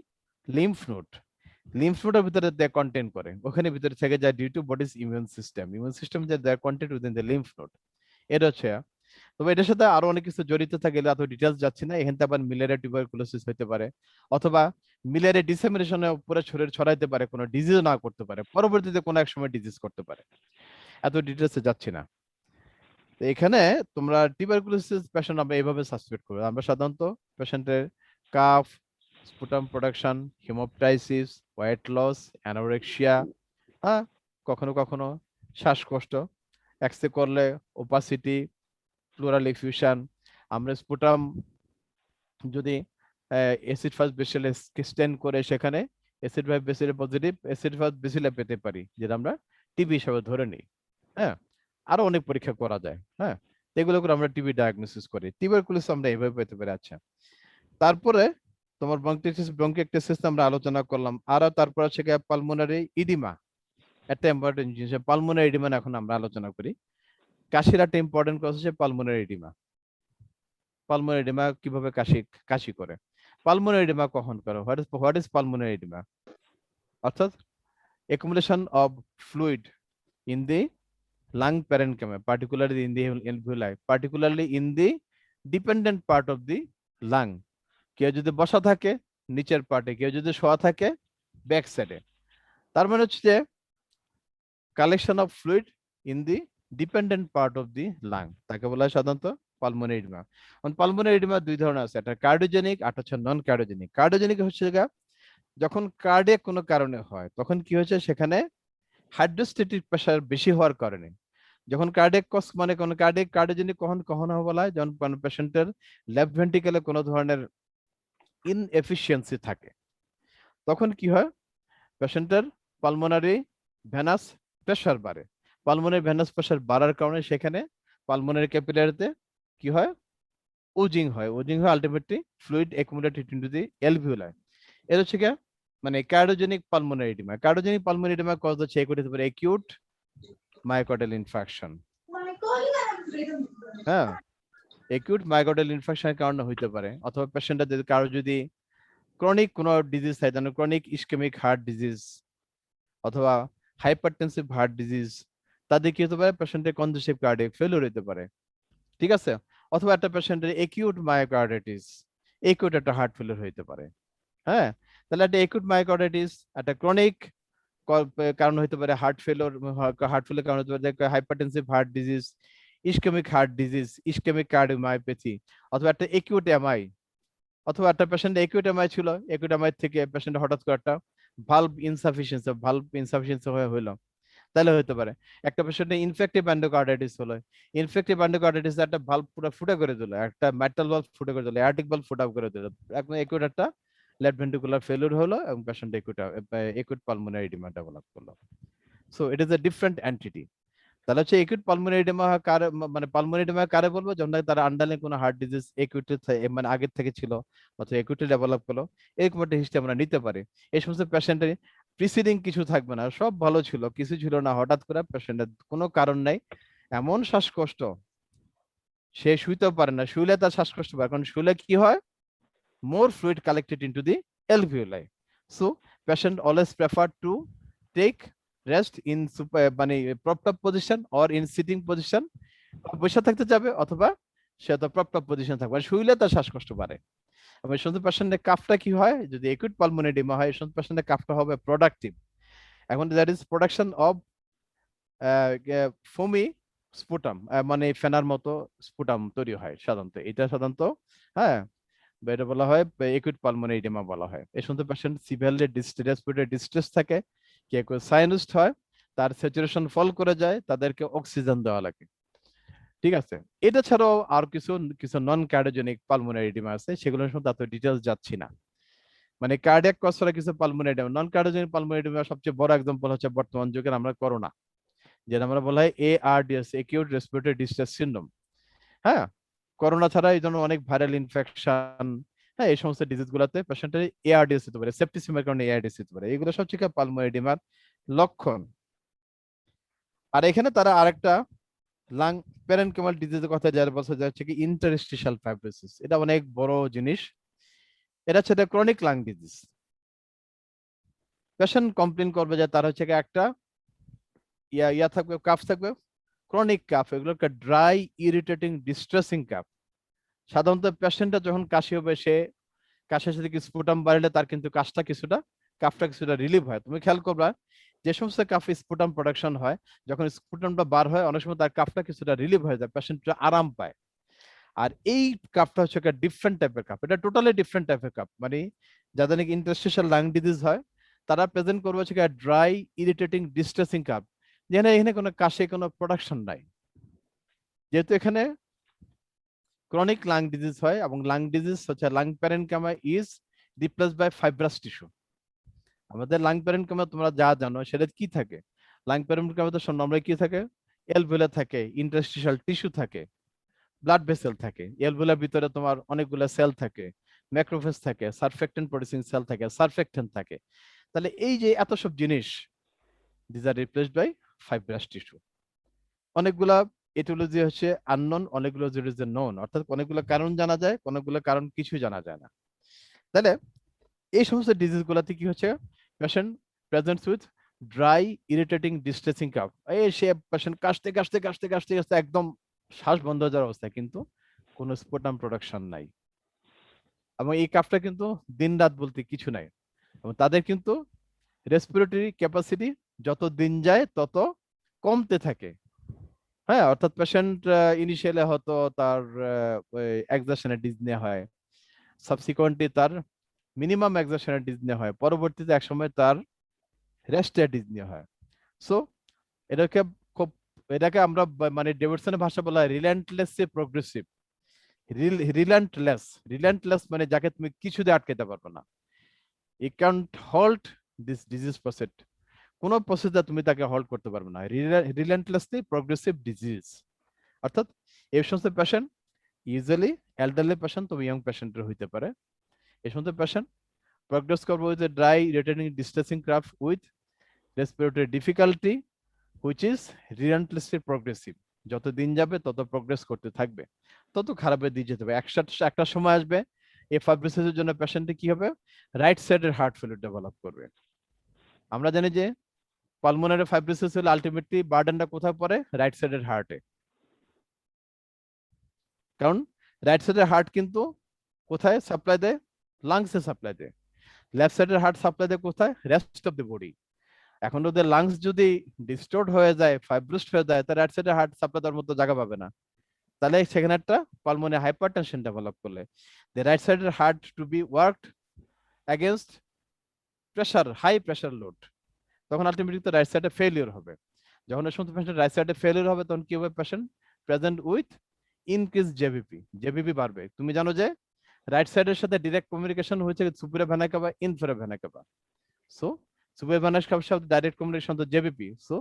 lymph node, lymph নোডের ভিতরে দেয়ার কন্টেন্ট করে, ওখানে ভিতরে থেকে যায় due to body's immune system যে their content within the lymph node. এটা হচ্ছে। তবে এটার সাথে আরো অনেক কিছু জড়িত থাকে, এত ডিটেলস যাচ্ছি না। এখান থেকে আবার মিলিয়ারিয়া টিউবারকুলোসিস হতে পারে, অথবা মিলিয়ারিয়া ডিসেমিনেশনে পুরো শরীর ছড়াইতে পারে, কোনো ডিজিজ না করতে পারে, পরবর্তীতে কোনো এক সময় ডিজিজ করতে পারে। এত ডিটেলসে যাচ্ছি না। তো এখানে তোমরা টিউবারকুলোসিস পেশেন্ট আমরা এইভাবে সাসপেক্ট করবো। আমরা সাধারণত পেশেন্টের cough, sputum production, haemoptysis, weight loss, anorexia, হ্যাঁ, কখনো কখনো শ্বাসকষ্ট, এক্সরে করলে ওপাসিটি, প্লুরাল এফিউশন। আমরা স্পুটাম যদি অ্যাসিড ফাস্ট বেসিলে স্টেন করে সেখানে acid fast bacilli positive, acid fast bacilli পেতে পারি, যেটা আমরা টিবি হিসাবে ধরে নিই। হ্যাঁ, আরো অনেক পরীক্ষা করা যায়। হ্যাঁ, এগুলো করে আমরা টিবি ডায়াগনোসিস করি। টিউবারকুলোসিস আমরা এইভাবে পেতে পারি। আচ্ছা, তারপরে তোমার ব্রঙ্কিয়েক্টাসিস আমরা আলোচনা করলাম। আর তারপর আছে পালমোনারি ইডিমা, একটা ইম্পর্টেন্ট জিনিস। পালমোনারি ইডিমা এখন আমরা আলোচনা করি। কাশির একটা ইম্পর্টেন্ট কজ হচ্ছে পালমোনারি ইডিমা। পালমোনারি এডিমা কিভাবে কাশি করে? পালমোনারি এডিমা কখন করে? What is pulmonary oedema? অর্থাৎ accumulation of fluid in the lung parenchyma, particularly in the alveoli, particularly in the dependent part of the lung. কেউ যদি বসা থাকে নিচের পার্টে, কেউ যদি শোয়া থাকে ব্যাক সাইডে, তার মানে হচ্ছে যে collection of fluid in the dependent part of the lung, তাকে বলা হয় সাধারণত পালমোনারি এডিমা। পালমোনারি এডিমা দুই ধরনের আছে, একটা কার্ডিওজেনিক আর হচ্ছে নন কার্ডিওজেনিক। কার্ডিওজেনিক হচ্ছে যখন কার্ডিয়াক কোনো কারণে হয়, তখন কি হচ্ছে সেখানে হাইড্রোস্ট্যাটিক প্রেসার বেশি হওয়ার কারণে, যখন কার্ডিয়াক কজ মানে কোন কার্ডিওজেনিক কখন কখন বলা হয়, যখন পেশেন্টের লেফট ভেন্ট্রিকেলে কোনো ধরনের ইনএফিসিয়েন্সি থাকে, তখন কি হয় পেশেন্টের পালমোনারি ভেনাস প্রেসার বাড়ে। পালমোনারি ভেনাস প্রেসার বাড়ার কারণে সেখানে পালমোনারি ক্যাপিলারিতে কি হয়, ওজিং হয়। ওজিং হয় ultimately fluid accumulated into the alveoli. এর হচ্ছে কি মানে cardiogenic pulmonary oedema. Cardiogenic pulmonary oedema cause হচ্ছে এগুলো হতে পারে অ্যাকিউট মায়োকার্ডিয়াল ইনফাকশন। হ্যাঁ, অ্যাকিউট মায়োকার্ডিয়াল ইনফাকশনের কারণে হইতে পারে, অথবা পেশেন্টের যদি কারো যদি ক্রনিক কোনো ডিজিজ থাকে, যেমন ক্রনিক ইসকেমিক হার্ট ডিজিজ অথবা হাইপারটেনসিভ হার্ট ডিজিজ, তাদের কি হতে পারে পেশেন্টের কনজেস্টিভ কার্ডিয়াক ফেলিওর হতে পারে। ঠিক আছে, অথবা একটা পেশেন্টের অ্যাকিউট মায়োকার্ডিটিস, অ্যাকিউট একটা হার্ট ফেলিওর হইতে পারে। হ্যাঁ, তাহলে একটা অ্যাকিউট মায়োকার্ডিটিস একটা ক্রনিক কারণ হতে পারে, হার্ট ফেলিওর কারণ হতে পারে hypertensive heart disease, ischaemic heart disease, ischaemic cardiomyopathy, অথবা একটা অ্যাকিউট এমআই, অথবা একটা পেশেন্ট অ্যাকিউট এমআই ছিল, অ্যাকিউট এমআই থেকে পেশেন্ট হঠাৎ করে একটা ভালভ ইনসাফিসিয়েন্সি হলো, তাহলে হতে পারে। একটা পেশেন্টের ইনফেক্টিভ এন্ডোকার্ডাইটিস হলো, ইনফেক্টিভ এন্ডোকার্ডাইটিস একটা ভালভ পুরো ফুটা করে দিল, একটা মেটাল ভালভ ফুটা করে দিল, এয়ারটিক ভালভ ফুটা করে দিল, এখন অ্যাকিউট একটা লেফট ভেন্ট্রিকুলার ফেলিওর হলো এবং patient acute pulmonary oedema develop করলো। So it is a different entity. তাহলে হচ্ছে অ্যাকিউট পালমোনারি এডিমা কারে, মানে পালমোনারি এডিমা কারে বলবো, যখন তার আন্ডারলাইন কোনো হার্ট ডিজিজ অ্যাকিউটে মানে আগের থেকে ছিল অথবা অ্যাকিউটে ডেভেলপ করলো, এরকম একটা হিস্ট্রি আমরা নিতে পারি। এই সমস্ত পেশেন্টের প্রিসিডিং কিছু থাকবে না, সব ভালো ছিল, কিছু ছিল না, হঠাৎ করে পেশেন্টের কোনো কারণ নাই, এমন শ্বাসকষ্ট, সে শুইতেও পারে না, শুইলে তার শ্বাসকষ্ট পায়, কারণ শুইলে কি হয়, more fluid collected into the alveoli. So patient always prefer to take rest in মানে propped up position or in sitting position, বসে থাকতে যাবে অথবা সে তো propped up position থাকবে, শুইলে তার শ্বাসকষ্ট বাড়ে। এবং শুধু পেশেন্টের কাফটা কি হয়, যদি acute pulmonary edema হয়, শুধু পেশেন্টের কাফটা হবে প্রোডাক্টিভ। এখন that is production of foamy sputum, মানে ফেনার মতো স্পুটাম তৈরি হয় সাধারণত, এটা সাধারণত হ্যাঁ এটা বলা হয় অ্যাকিউট পালমোনারি এডিমা বলা হয়। এই সমস্ত পেশেন্ট সিভিয়ারলি ডিস্ট্রেস থাকে, কেউ সাইনাসড হয়, তার স্যাচুরেশন ফল করে যায়, তাদেরকে অক্সিজেন দেওয়া লাগে। ঠিক আছে, এটা ছাড়াও আর কিছু নন কার্ডিওজেনিক পালমোনারি এডিমা আছে, সেগুলোর সম্বন্ধে এত ডিটেইলস যাচ্ছি না। মানে কার্ডিয়াক কজ ছাড়া কিছু পালমোনারি এডিমা, নন কার্ডিওজেনিক পালমোনারি এডিমা সবচেয়ে বড় এক্সাম্পল হচ্ছে বর্তমান যুগের আমরা করোনা, যেটা আমরা বলা হয় ARDS, acute respiratory distress syndrome. হ্যাঁ, করোনা ছাড়া এই জন্য অনেক ভাইরাল ইনফেকশন, হ্যাঁ, এই সমস্ত ডিজিজ গুলাতে পেশেন্টের ARDS হতে পারে, সেপ্টিসিমের কারণে ARDS হতে পারে, এগুলো সব হচ্ছে পালমোনারি এডিমার লক্ষণ। আর এখানে তারা আরেকটা লাং প্যারেনকিমাল ডিজিজের কথা যারা বলছে, যা হচ্ছে কি ইন্টারস্টিশিয়াল ফাইব্রোসিস। এটা অনেক বড় জিনিস, এটা হচ্ছে chronic lung disease. Patient complain করবে যে তার হচ্ছে একটা ইয়া থাকবে, কাফ থাকবে, ক্রনিক কাফ, এগুলোকে ড্রাই ইরিটেটিং ডিস্ট্রেসিং কাফ। সাধারণত পেশেন্টটা যখন কাশি হবে, সে কাশের সাথে কি স্পুটাম বাড়লে তার কিন্তু কাশটা কিছুটা, কাফটা কিছুটা রিলিভ হয়। তুমি খেয়াল করবা যে সমস্ত কাফে স্পুটাম প্রোডাকশন হয়, যখন স্পুটামটা বার হয় অনেক সময় তার কাফটা কিছুটা রিলিভ হয়ে যায়, পেশেন্টটা আরাম পায়। আর এই কাফটা হচ্ছে একটা ডিফারেন্ট টাইপের কাফ, এটা টোটালি ডিফারেন্ট টাইপের কাফ। মানে যাদের নাকি ইন্টারস্টিশিয়াল লাং ডিজিজ হয় তারা প্রেজেন্ট করবে হচ্ছে ড্রাই ইরিটেটিং ডিস্ট্রেসিং কাফ, যেখানে এখানে কোনো কাশে কোনো প্রোডাকশন নাই। যেহেতু এখানে ক্রনিক লাং ডিজিজ হয় এবং লাং ডিজিজ হচ্ছে lung parenchyma is replaced by fibrous tissue. আমাদের লাং প্যারেনকাইমা তোমরা যা জানো সেটা কি থাকে, লাং প্যারেনকাইমাতে আমরা কি থাকে, অ্যালভিওলা থাকে, ইন্টারস্টিশিয়াল টিস্যু থাকে, ব্লাড ভেসেল থাকে, অ্যালভিওলার ভিতরে তোমার অনেকগুলো সেল থাকে, ম্যাক্রোফেজ থাকে, সারফেক্টেন্ট প্রডিউসিং সেল থাকে, সারফেক্টেন্ট থাকে। তাহলে এই যে এত সব জিনিস, this are replaced by fibrous tissue. অনেকগুলা এটিওলজি হচ্ছে আননোন, অনেকগুলো ইজ নোন, অর্থাৎ অনেকগুলো কারণ জানা যায়, অনেকগুলো কারণ কিছুই জানা যায় না। তাহলে এই সমস্ত ডিজিজ গুলাতে কি হচ্ছে, patient presents with dry irritating distressing cough. এই সে পেশেন্ট কাশতে কাশতে কাশতে কাশতে কাশতে একদম শ্বাস বন্ধ হয়ে যাওয়ার অবস্থা, কিন্তু কোনো স্পুটাম প্রোডাকশন নাই। এবং এই কাফটা কিন্তু দিন রাত বলতে কিছু নাই, এবং তাদের কিন্তু রেসপিরেটরি ক্যাপাসিটি যত দিন যায় তত কমতে থাকে। হ্যাঁ, অর্থাৎ পেশেন্ট ইনিশিয়ালি হয়তো তার এক্সারশনের ডিজনে হয়, সাবসিকুয়েন্টলি তার মিনিমাম এক্সারশনের ডিজনে হয়, পরবর্তীতে একসময় তার রেস্টের ডিজনে হয়। সো এটাকে খুব, এটাকে আমরা মানে ডেভিডসনের ভাষা বলা হয় রিল্যান্টলেসলি প্রোগ্রেসিভ। রিল্যান্টলেস মানে যাকে তুমি কিছুতে আটকাতে পারবে না। You can't hold this disease process, কোন প্রসেসে তুমি তাকে হোল্ড করতে পারবে না। রিল্যান্টলেসলি প্রোগ্রেসিভ ডিজিজ, অর্থাৎ এই সমস্ত পেশেন্ট ইউজুয়ালি এল্ডারলি পেশেন্ট, তবে ইয়ং পেশেন্টের হইতে পারে। এই সমস্ত পেশেন্ট প্রোগ্রেস করবে with a dry irritating distressing cough with respiratory difficulty which is relentlessly progressive. যত দিন যাবে তত প্রোগ্রেস করতে থাকবে, তত খারাপের দিকে যেতে হবে। একটা সময় আসবে এই ফাইব্রোসিসের জন্য পেশেন্টে কি হবে, রাইট সাইডের হার্ট ফেলিউর ডেভেলপ করবে। আমরা জানি যে পালমোনারি ফাইব্রোসিস হলে আলটিমেটলি বার্ডেনটা কোথায় পড়ে, রাইট সাইডের হার্টে। কারণ রাইট সাইডের হার্ট কিন্তু কোথায় সাপ্লাই দেয়, লাংসে সাপ্লাই দেয়। লেফট সাইডের হার্ট সাপ্লাই দেয় কোথায়, রেস্ট অফ দ্য বডি। এখন ওদের লাংস যদি ডিস্টোর্ট হয়ে যায়, ফাইব্রোসড হয়ে যায়, তাহলে রাইট সাইডের হার্ট সাপ্লাই দেওয়ার মতো জায়গা পাবে না। তাহলে সেখানে একটা পালমোনারি হাইপারটেনশন ডেভেলপ করলে the right sided heart to be worked against pressure, high pressure load, তখন আলটিমেটলি তো রাইট সাইডে ফেলিওর হবে। যখন এই সমস্ত পেশেন্ট রাইট সাইডে ফেলিওর হবে তখন কি হবে, patient present with increase JBP বাড়বে। তুমি জানো যে রাইট সাইডের সাথে ডাইরেক্ট কমিউনিকেশন হয়েছে superior vena CAVA, inferior vena CAVA. So superior vena cover সাথে ডাইরেক্ট কমিউনিকেশন তো জেবিপি, সো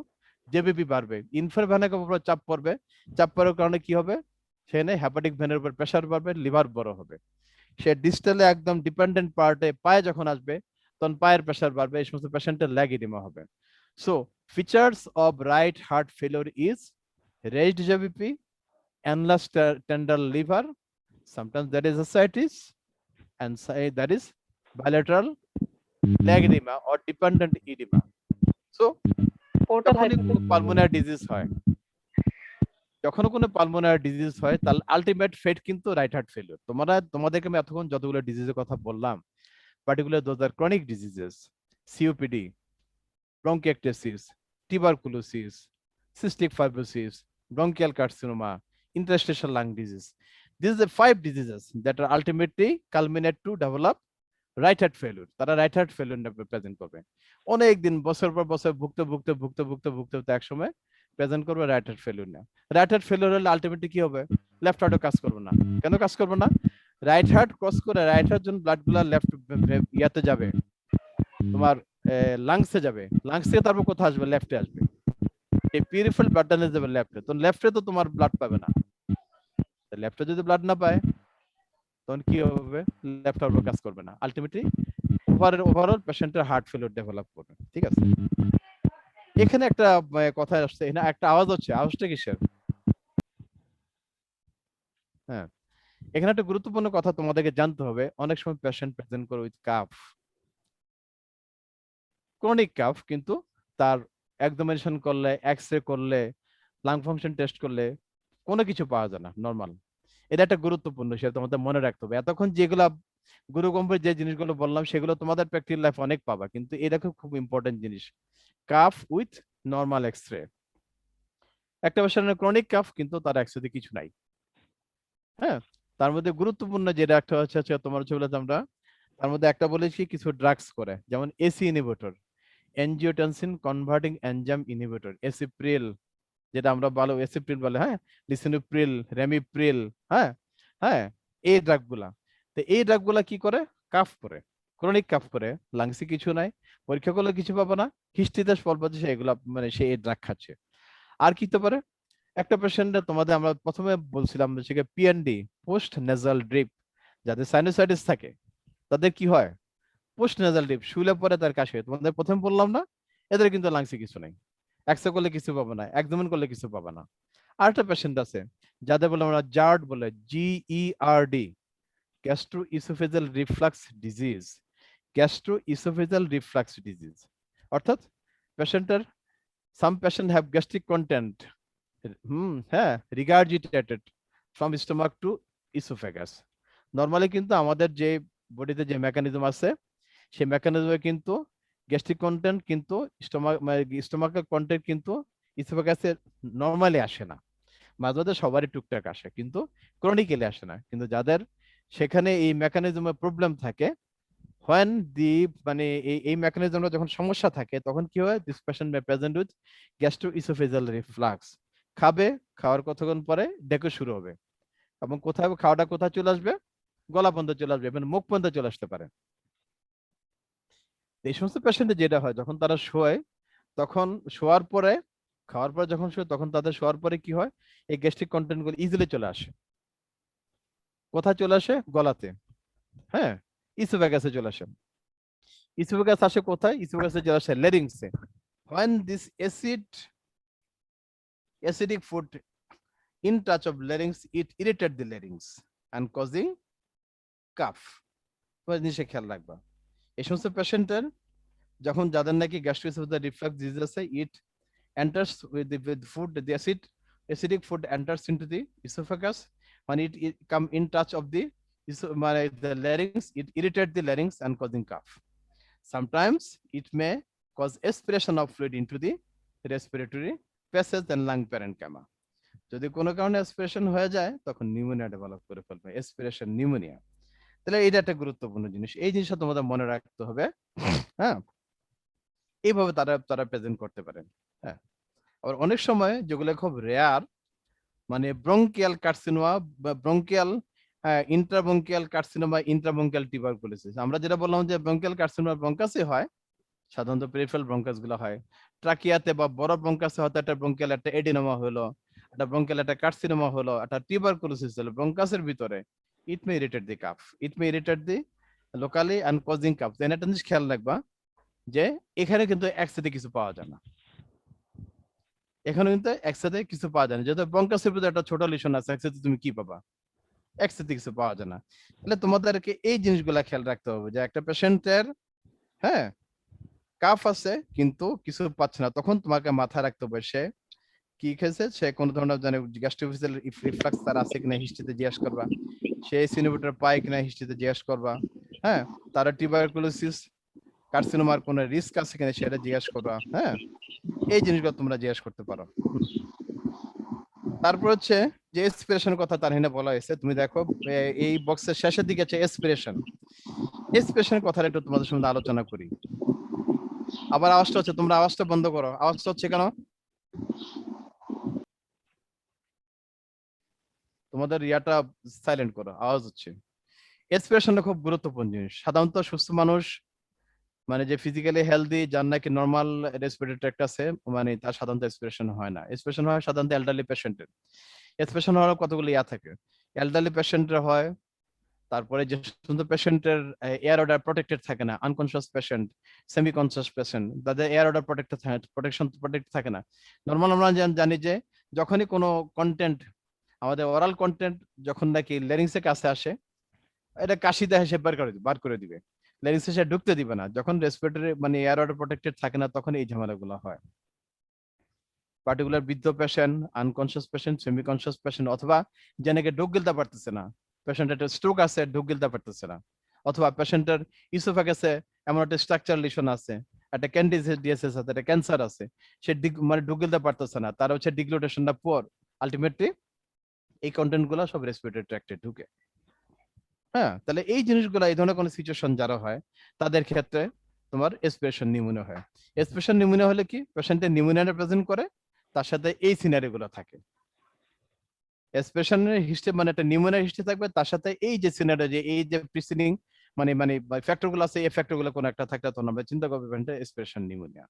জেবিপি বাড়বে, ইনফেরিয়র ভেনা কাভার উপর চাপ পড়বে, চাপ পড়ার কারণে কি হবে, সেখানে হেপাটিক ভেনের উপর প্রেসার বাড়বে, লিভার বড় হবে। সে ডিস্টালে একদম ডিপেন্ডেন্ট পার্টে পায়ে যখন আসবে তখন পায়ের প্রেসার বাড়বে, এই সমস্ত পেশেন্টের ল্যাগ এডিমা হবে। So features of right heart failure is raised JVP, enlarged tender liver, sometimes that is ascites, and that is bilateral leg edema or dependent edema. So pulmonary disease হয়, যখন কোনো pulmonary disease হয় তাহলে ultimate ফেট কিন্তু right heart failure. তোমাদেরকে আমি এতক্ষণ যতগুলো ডিজিজের কথা বললাম, particular those are chronic diseases, COPD, bronchiectasis, tuberculosis, cystic fibrosis, bronchial carcinoma, interstitial lung disease. These are the 5 diseases that are ultimately culminate to develop right heart failure. তারা right heart failure present করবে অনেক দিন, বছর পর বছর ভুগতে ভুগতে ভুগতে ভুগতে ভুগতে ভুগতে এক সময় প্রেজেন্ট করবে রাইট হার্ট ফেলিওর না। রাইট হার্ট ফেলিওর হলে আলটিমেটলি কি হবে, লেফট হার্টও কাজ করবে না। কেন কাজ করবে না, রাইট হার্ট ক্রস করে রাইট হার্ট যখন ব্লাড গুলা লেফট ইয়াতে যাবে, তোমার লাংসে যাবে, লাংস থেকে তারপর কোথায় আসবে, লেফটে আসবে, এই পিউরিফাইড ব্লাডটা নিয়ে যাবে লেফটে, তো লেফটে তো তোমার ব্লাড পাবে না, লেফটে যদি ব্লাড না পায় তখন কি হবে, লেফট হার্ট কাজ করবে না, আলটিমেটলি ওভারঅল পেশেন্টের হার্ট ফেলিওর ডেভেলপ করবে। ঠিক আছে, এখানে একটা কথা আসছে, এখানে একটা আওয়াজ হচ্ছে, আওয়াজটা কিসের? হ্যাঁ, এখানে একটা গুরুত্বপূর্ণ কথা তোমাদেরকে জানতে হবে, অনেক সময় পেশেন্ট প্রেজেন্ট করে উইথ কাফ, ক্রনিক কাফ, কিন্তু তার এক্সামিনেশন করলে, এক্সরে করলে, লাং ফাংশন টেস্ট করলে কোনো কিছু পাওয়া যায় না নরমাল। এটা একটা গুরুত্বপূর্ণ, সেটা তোমাদের মনে রাখতে হবে। এতক্ষণ যেগুলা গুরুগম্ভীর যে জিনিসগুলো বললাম সেগুলো তোমাদের প্র্যাকটিক্যাল লাইফ অনেক পাবা, কিন্তু এটা খুব ইম্পর্টেন্ট জিনিস, কাফ উইথ নরমাল এক্সরে। একটা পেশেন্টের ক্রনিক কাফ কিন্তু তার এক্সরে কিছু নাই। হ্যাঁ, তার মধ্যে গুরুত্বপূর্ণ যেটা একটা হচ্ছে তোমার হচ্ছে বলে আমরা তার মধ্যে একটা বলেছি কিছু ড্রাগস করে, যেমন ACE inhibitor, angiotensin converting enzyme inhibitor, এসিপ্রিল, যেটা আমরা ভালো এসিপ্রিল বলে, হ্যাঁ, লিসিনোপ্রিল, রেমিপ্রিল, হ্যাঁ হ্যাঁ, এই ড্রাগগুলা। তো এই ড্রাগগুলা কি করে, কাফ করে, ক্রনিক কাফ করে, লাংসে কিছু নাই, পরীক্ষা করলে কিছু পাবো না, হিস্ট্রিতে ফল পাচ্ছে সে এগুলা, মানে সে এই ড্রাগ খাচ্ছে। আর কি হতে পারে, একটা পেশেন্টে তোমাদের আমরা প্রথমে বলছিলাম যে পিএনডি, পোস্ট নেজাল ড্রিপ, যাদের সাইনোসাইটিস থাকে তাদের কি হয়, পোস্ট নেজাল ড্রিপ, শুলে পরে তার কাশি হয়, তোমাদের প্রথমে বললাম না, এদের কিন্তু লাংসে কিছু নেই, এক্সরে করলে কিছু পাবে না, এক্সামিন করলে কিছু পাবে না। আরেকটা পেশেন্ট আছে যাদের বলে আমরা জার্ড বলে, GERD, gastro oesophageal reflux disease, gastro oesophageal reflux disease, অর্থাৎ পেশেন্টের some patient have gastric content, হ্যাঁ, regurgitated from stomach to oesophagus. Normally কিন্তু আমাদের যে বডিতে যে মেকানিজম আছে সেই মেকানিজমে কিন্তু গ্যাস্ট্রিক কন্টেন্ট কিন্তু স্টোমাকের কন্টেন্ট কিন্তু ইসোফেগাসে নরমালি আসে না, মাঝে মাঝে সবারই টুকটাক আসে, কিন্তু ক্রনিক্যালি আসে না। কিন্তু যাদের সেখানে এই মেকানিজমে প্রবলেম থাকে, when the মানে এই মেকানিজমটা যখন সমস্যা থাকে তখন কি হয়, this patient may present with gastro-oesophageal reflux, খাবে, খাওয়ার কতক্ষণ পরে ডেকো শুরু হবে, এবং কোথায় খাওয়াটা কোথায় চলে আসবে, গলা পর্যন্ত চলে আসবে, মানে মুখ পর্যন্ত চলে আসতে পারে। এই সমস্ত পেশেন্টের যেটা হয়, যখন তারা শোয় তখন শোয়ার পরে, খাওয়ার পরে যখন শোয় তখন তাদের শোয়ার পরে কি হয়, এই গ্যাস্ট্রিক কন্টেন্ট গুলো ইজিলি চলে আসে, কোথায় চলে আসে, গলাতে, হ্যাঁ, ইসোফেগাসে চলে আসে। ইসোফেগাস আসে কোথায়, ইসোফেগাসে চলে আসে ল্যারিংসে। when this acidic food in touch of larynx, it irritate the larynx and causing cough। তোমরা জিনিসে খেয়াল রাখবা, এই সমস্ত পেশেন্টের যখন যাদের নাকি গ্যাস্ট্রোইসোফেজাল রিফ্লাক্স ডিজিজ আছে, it enters with food, the acidic food enters into the esophagus, when it come in touch of the larynx, it irritate the larynx and causing cough. Sometimes it may cause aspiration of fluid into the respiratory passage and lung parenchyma। যদি কোনো কারণে aspiration হয়ে যায় তখন pneumonia develop করে ফেলবে, aspiration pneumonia. তাহলে এটা একটা গুরুত্বপূর্ণ জিনিস, এই জিনিসটা তোমাদের মনে রাখতে হবে। হ্যাঁ, এইভাবে তারা প্রেজেন্ট করতে পারেন। হ্যাঁ, আবার অনেক সময় যেগুলো খুব রেয়ার, মানে ব্রঙ্কিয়াল কার্সিনোমা বা ব্রঙ্কিয়াল ইন্ট্রাব্রঙ্কিয়াল কার্সিনোমা, ইন্ট্রাব্রঙ্কিয়াল টিউবারকুলোসিস, আমরা যেটা বললাম যে ব্রঙ্কিয়াল কার্সিনোমা ব্রঙ্কাসে হয়, সাধারণত পেরিফেরাল ব্রঙ্কাস গুলো হয়, ট্রাকিয়াতে বা বড় ব্রঙ্কাসে হয়তো একটা ব্রঙ্কিয়াল একটা এডিনোমা হলো, একটা ব্রঙ্কিয়াল একটা কার্সিনোমা হলো, একটা টিউবারকুলোসিস হলো ব্রঙ্কাসের ভিতরে, it may irritate the cough, it may irritate the locally and causing cough. Then একটা জিনিস খেয়াল রাখবা যে এখানে কিন্তু একসাথে কিছু পাওয়া যায় না, এখানে কিন্তু একসাথে কিছু পাওয়া যায় না, যেহেতু ব্রঙ্কাসের ভিতরে একটা ছোট লিশন আছে, একসাথে তুমি কি পাবা, একসাথে কিছু পাওয়া যায় না। তাহলে তোমাদেরকে এই জিনিসগুলা খেয়াল রাখতে হবে যে একটা পেশেন্টের, হ্যাঁ, কাফ আছে কিন্তু কিছু পাচ্ছে না, তখন তোমাকে মাথায় রাখতে হবে সে কি খেয়েছে, সে কোন ধরনের জানে গ্যাস্ট্রোইসোফেজাল রিফ্লাক্স তার আছে কিনা হিস্ট্রিতে জিজ্ঞেস করবা, সে সিনোভিটার পায় কিনা হিস্ট্রিতে জিজ্ঞেস করবা, হ্যাঁ, তারা টিউবারকুলোসিস কার্সিনোমার কোনো রিস্ক আছে কিনা সেটা জিজ্ঞেস করবা। হ্যাঁ, এই জিনিসগুলো তোমরা জিজ্ঞেস করতে পারো। তারপর হচ্ছে যে এসপিরেশনের কথা তার এখানে বলা হয়েছে, তুমি দেখো এই বক্সের শেষের দিকে আছে এসপিরেশন। এসপিরেশনের কথাটা একটু তোমাদের সঙ্গে আলোচনা করি। আবার আওয়াজটা হচ্ছে, তোমরা আওয়াজটা বন্ধ করো, আওয়াজটা হচ্ছে কেন, তোমাদের ইয়াটা সাইলেন্ট করো, আওয়াজ হচ্ছে। এক্সপ্রেশনটা খুব গুরুত্বপূর্ণ জিনিস। সাধারণত সুস্থ মানুষ মানে যে ফিজিক্যালি হেলদি, যার নাকি নর্মাল রেসপিরেটরি ট্র্যাক্ট আছে, মানে তার সাধারণত এক্সপ্রেশন হয় না। এক্সপ্রেশন হয় সাধারণত এল্ডারলি পেশেন্টের। এক্সপ্রেশন হওয়ার কতগুলো থাকে। এল্ডারলি পেশেন্টের হয়, তারপরে যে সমস্ত পেশেন্টের এয়ার অর্ডার প্রোটেক্টেড থাকে না, unconscious patient, semi conscious patient, তাদের এয়ার অর্ডার প্রোটেক্ট থাকে না। নর্মাল আমরা জানি যে যখনই কোনো কন্টেন্ট, আমাদের ওরাল কন্টেন্ট যখন নাকি ল্যারিংসের কাছে আসে, এটা কাশিতে হেসে বার করে দিবে, ল্যারিংসে সে ঢুকতে দিবে না। যখন রেসপিরেটরি মানে এয়ার অর্ডার প্রোটেক্টেড থাকে না, তখন এই ঝামেলাগুলো হয়। পার্টিকুলার বৃদ্ধ patient, unconscious patient, semi conscious patient, অথবা যে নাকি ঢুক গিলতে পারতেছে না, পেশেন্টের একটা স্ট্রোক আছে, ঢুক গিলতে পারতেছে না, অথবা পেশেন্টের ইসোফেগাসে এমন একটা স্ট্রাকচার লিশন আছে, একটা ক্যান্ডিডিয়াসিস আছে, একটা ক্যান্সার আছে, সে মানে ঢুক গিলতে পারতেছে না, তার হচ্ছে ডিগ্লুটেশনটা পুয়ার, আলটিমেটলি এই কন্টেন্ট গুলো সব রেসপিরেটরি ট্র্যাক্টে ঢুকে। হ্যাঁ, তাহলে এই জিনিসগুলো, এই ধরনের কোনো সিচুয়েশন যারা হয়, তাদের ক্ষেত্রে তোমার এসপিরেশন নিউমোনিয়া হয়। এসপিরেশন নিউমোনিয়া হলে কি, পেশেন্টের নিউমোনিয়া প্রেজেন্ট করে, তার সাথে এই সিনারি গুলো থাকে। এসপিরেশনের হিস্ট্রি মানে একটা নিউমোনিয়া হিস্ট্রি থাকবে, তার সাথে এই যে সিনারি, যে এই যে প্রিসিডিং মানে মানে ফ্যাক্টর গুলো আছে, এই ফ্যাক্টর গুলো কোনো একটা থাকলে তখন আমরা চিন্তা করবো এসপিরেশন নিউমোনিয়া।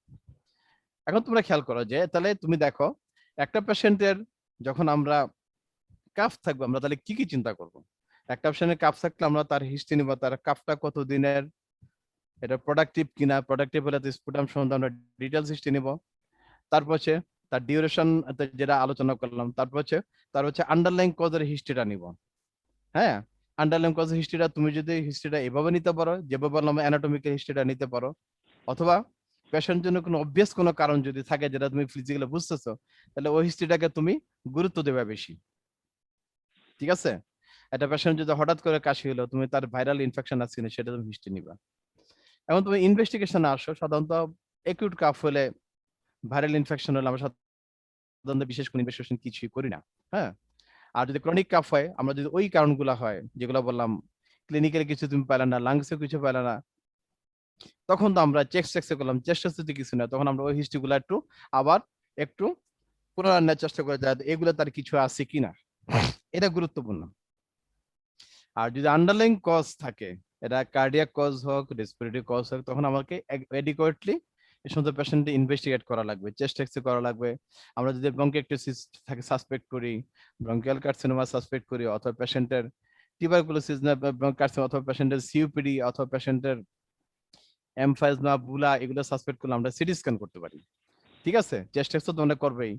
এখন তোমরা খেয়াল করো যে, তাহলে তুমি দেখো একটা পেশেন্টের যখন আমরা কাফ থাকবে, আমরা তাহলে কি কি চিন্তা করব। একটা পেশেন্টের কাফ থাকলে আমরা তার হিস্ট্রি নিব, তার কাফটা কত দিনের, এটা প্রোডাক্টিভ কিনা, প্রোডাক্টিভ হলে স্পুটাম সম্বন্ধে আমরা ডিটেলস হিস্ট্রি নিব। তারপর হচ্ছে তার ডিউরেশন যেটা আলোচনা করলাম, তারপর হচ্ছে তার হচ্ছে আন্ডারলাইং কজের হিস্ট্রিটা নিব। হ্যাঁ, আন্ডারলাইং কজের হিস্ট্রিটা তুমি যদি হিস্ট্রিটা এভাবে নিতে পারো, যেভাবে বললাম অ্যানাটমিক্যাল হিস্ট্রিটা নিতে পারো, অথবা পেশেন্ট জন্য কোনো অবভিয়াস কোনো কারণ যদি থাকে যেটা তুমি ফিজিক্যালি বুঝতেছো, তাহলে ওই হিস্ট্রিটাকে তুমি গুরুত্ব দেবে বেশি। ঠিক আছে, একটা পেশেন্ট যদি হঠাৎ করে কাশি হলো, তুমি তার ভাইরাল ইনফেকশন আছে কিনা সেটা তুমি হিস্ট্রি নিবা। এখন তুমি ইনভেস্টিগেশনে আসো, সাধারণত একিউট কাফ হলে, ভাইরাল ইনফেকশন হলে আমরা সাধারণত বিশেষ কোনো ইনভেস্টিগেশন কিছুই করি না। হ্যাঁ, আর যদি ক্রনিক কাফ হয়, আমরা যদি ওই কারণগুলো হয় যেগুলো বললাম, ক্লিনিক্যালি কিছু তুমি পেলে না, লাংসে কিছু পেলে না, তখন তো আমরা চেক করলাম, চেষ্টা যদি কিছু না, তখন আমরা ওই হিস্ট্রি গুলা আবার একটু পুনরায় চেষ্টা করে যায় এগুলো তার কিছু আছে কিনা, এটা গুরুত্বপূর্ণ। আর যদি আন্ডারলাইং কজ থাকে, এটা কার্ডিয়াক কজ হোক, রেসপিরেটরি কজ হোক, তখন আমাকে অ্যাডিকুয়েটলি এই সমস্ত পেশেন্টে ইনভেস্টিগেট করা লাগবে, চেস্ট এক্স-রে করা লাগবে। আমরা যদি ব্রঙ্কিওলক্টাইটিস থাকে সাসপেক্ট করি, ব্রঙ্কিয়াল কার্সিনোমা সাসপেক্ট করি, অথবা পেশেন্টের টিউবারকুলোসিস না কার্সিনোমা, অথবা পেশেন্টের সিওপিডি, অথবা পেশেন্টের এমফাইজমা, বুলা, এগুলো সাসপেক্ট করলে আমরা সিটি স্ক্যান করতে পারি। ঠিক আছে, চেস্ট এক্স তো তোমরা করবেই।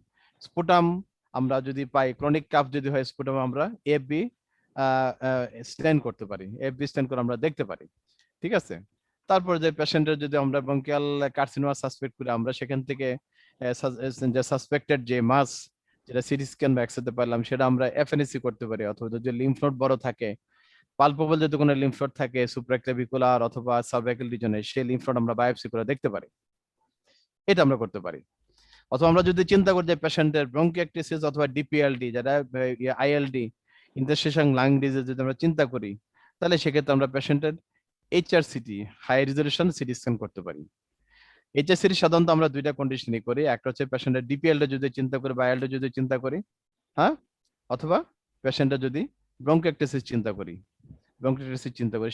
স্পুটাম আমরা যদি পাই, ক্রনিক কাফ যদি হয়, স্পুটাম আমরা এফবি স্ট্যান করতে পারি, এফবি স্ট্যান করে আমরা দেখতে পারি। ঠিক আছে, তারপর যে পেশেন্টের যদি আমরা ব্রঙ্কিয়াল কার্সিনোমা সাসপেক্ট করি, আমরা সেখান থেকে যে সাসপেক্টেড যে মাস, যেটা সিটি স্ক্যান বা এক্সরেতে পারলাম, সেটা আমরা এফএনএসি করতে পারি। অথবা যদি লিম্ফ নোড বড় থাকে, পালপেবল যদি কোনো লিম্ফ নোড থাকে সুপ্রাক্লেভিকুলার অথবা সার্ভাইকাল রিজনে, সেই লিম্ফ নোড আমরা বায়োপসি করে দেখতে পারি, এটা আমরা করতে পারি। অথবা আমরা যদি চিন্তা করি যে পেশেন্টের ব্রঙ্কিওলক্টাইটিস অথবা ডিপিএলডি, যেটা আইএলডি, ইন্টারস্টিশন লাং ডিজিজ, যদি আমরা চিন্তা করি, তাহলে সেক্ষেত্রে আমরা পেশেন্টের এইচআরসিটি, হাই রেজলিউশন সিটি স্ক্যান করতে পারি। এইচআরসিটি সাধারণত আমরা দুইটা কন্ডিশনই করি, একটা হচ্ছে পেশেন্টের ডিপিএলডি যদি চিন্তা করি বা আইএলডি যদি চিন্তা করি, হ্যাঁ, অথবা পেশেন্টের যদি ব্রঙ্কিওলক্টাইটিস চিন্তা করি,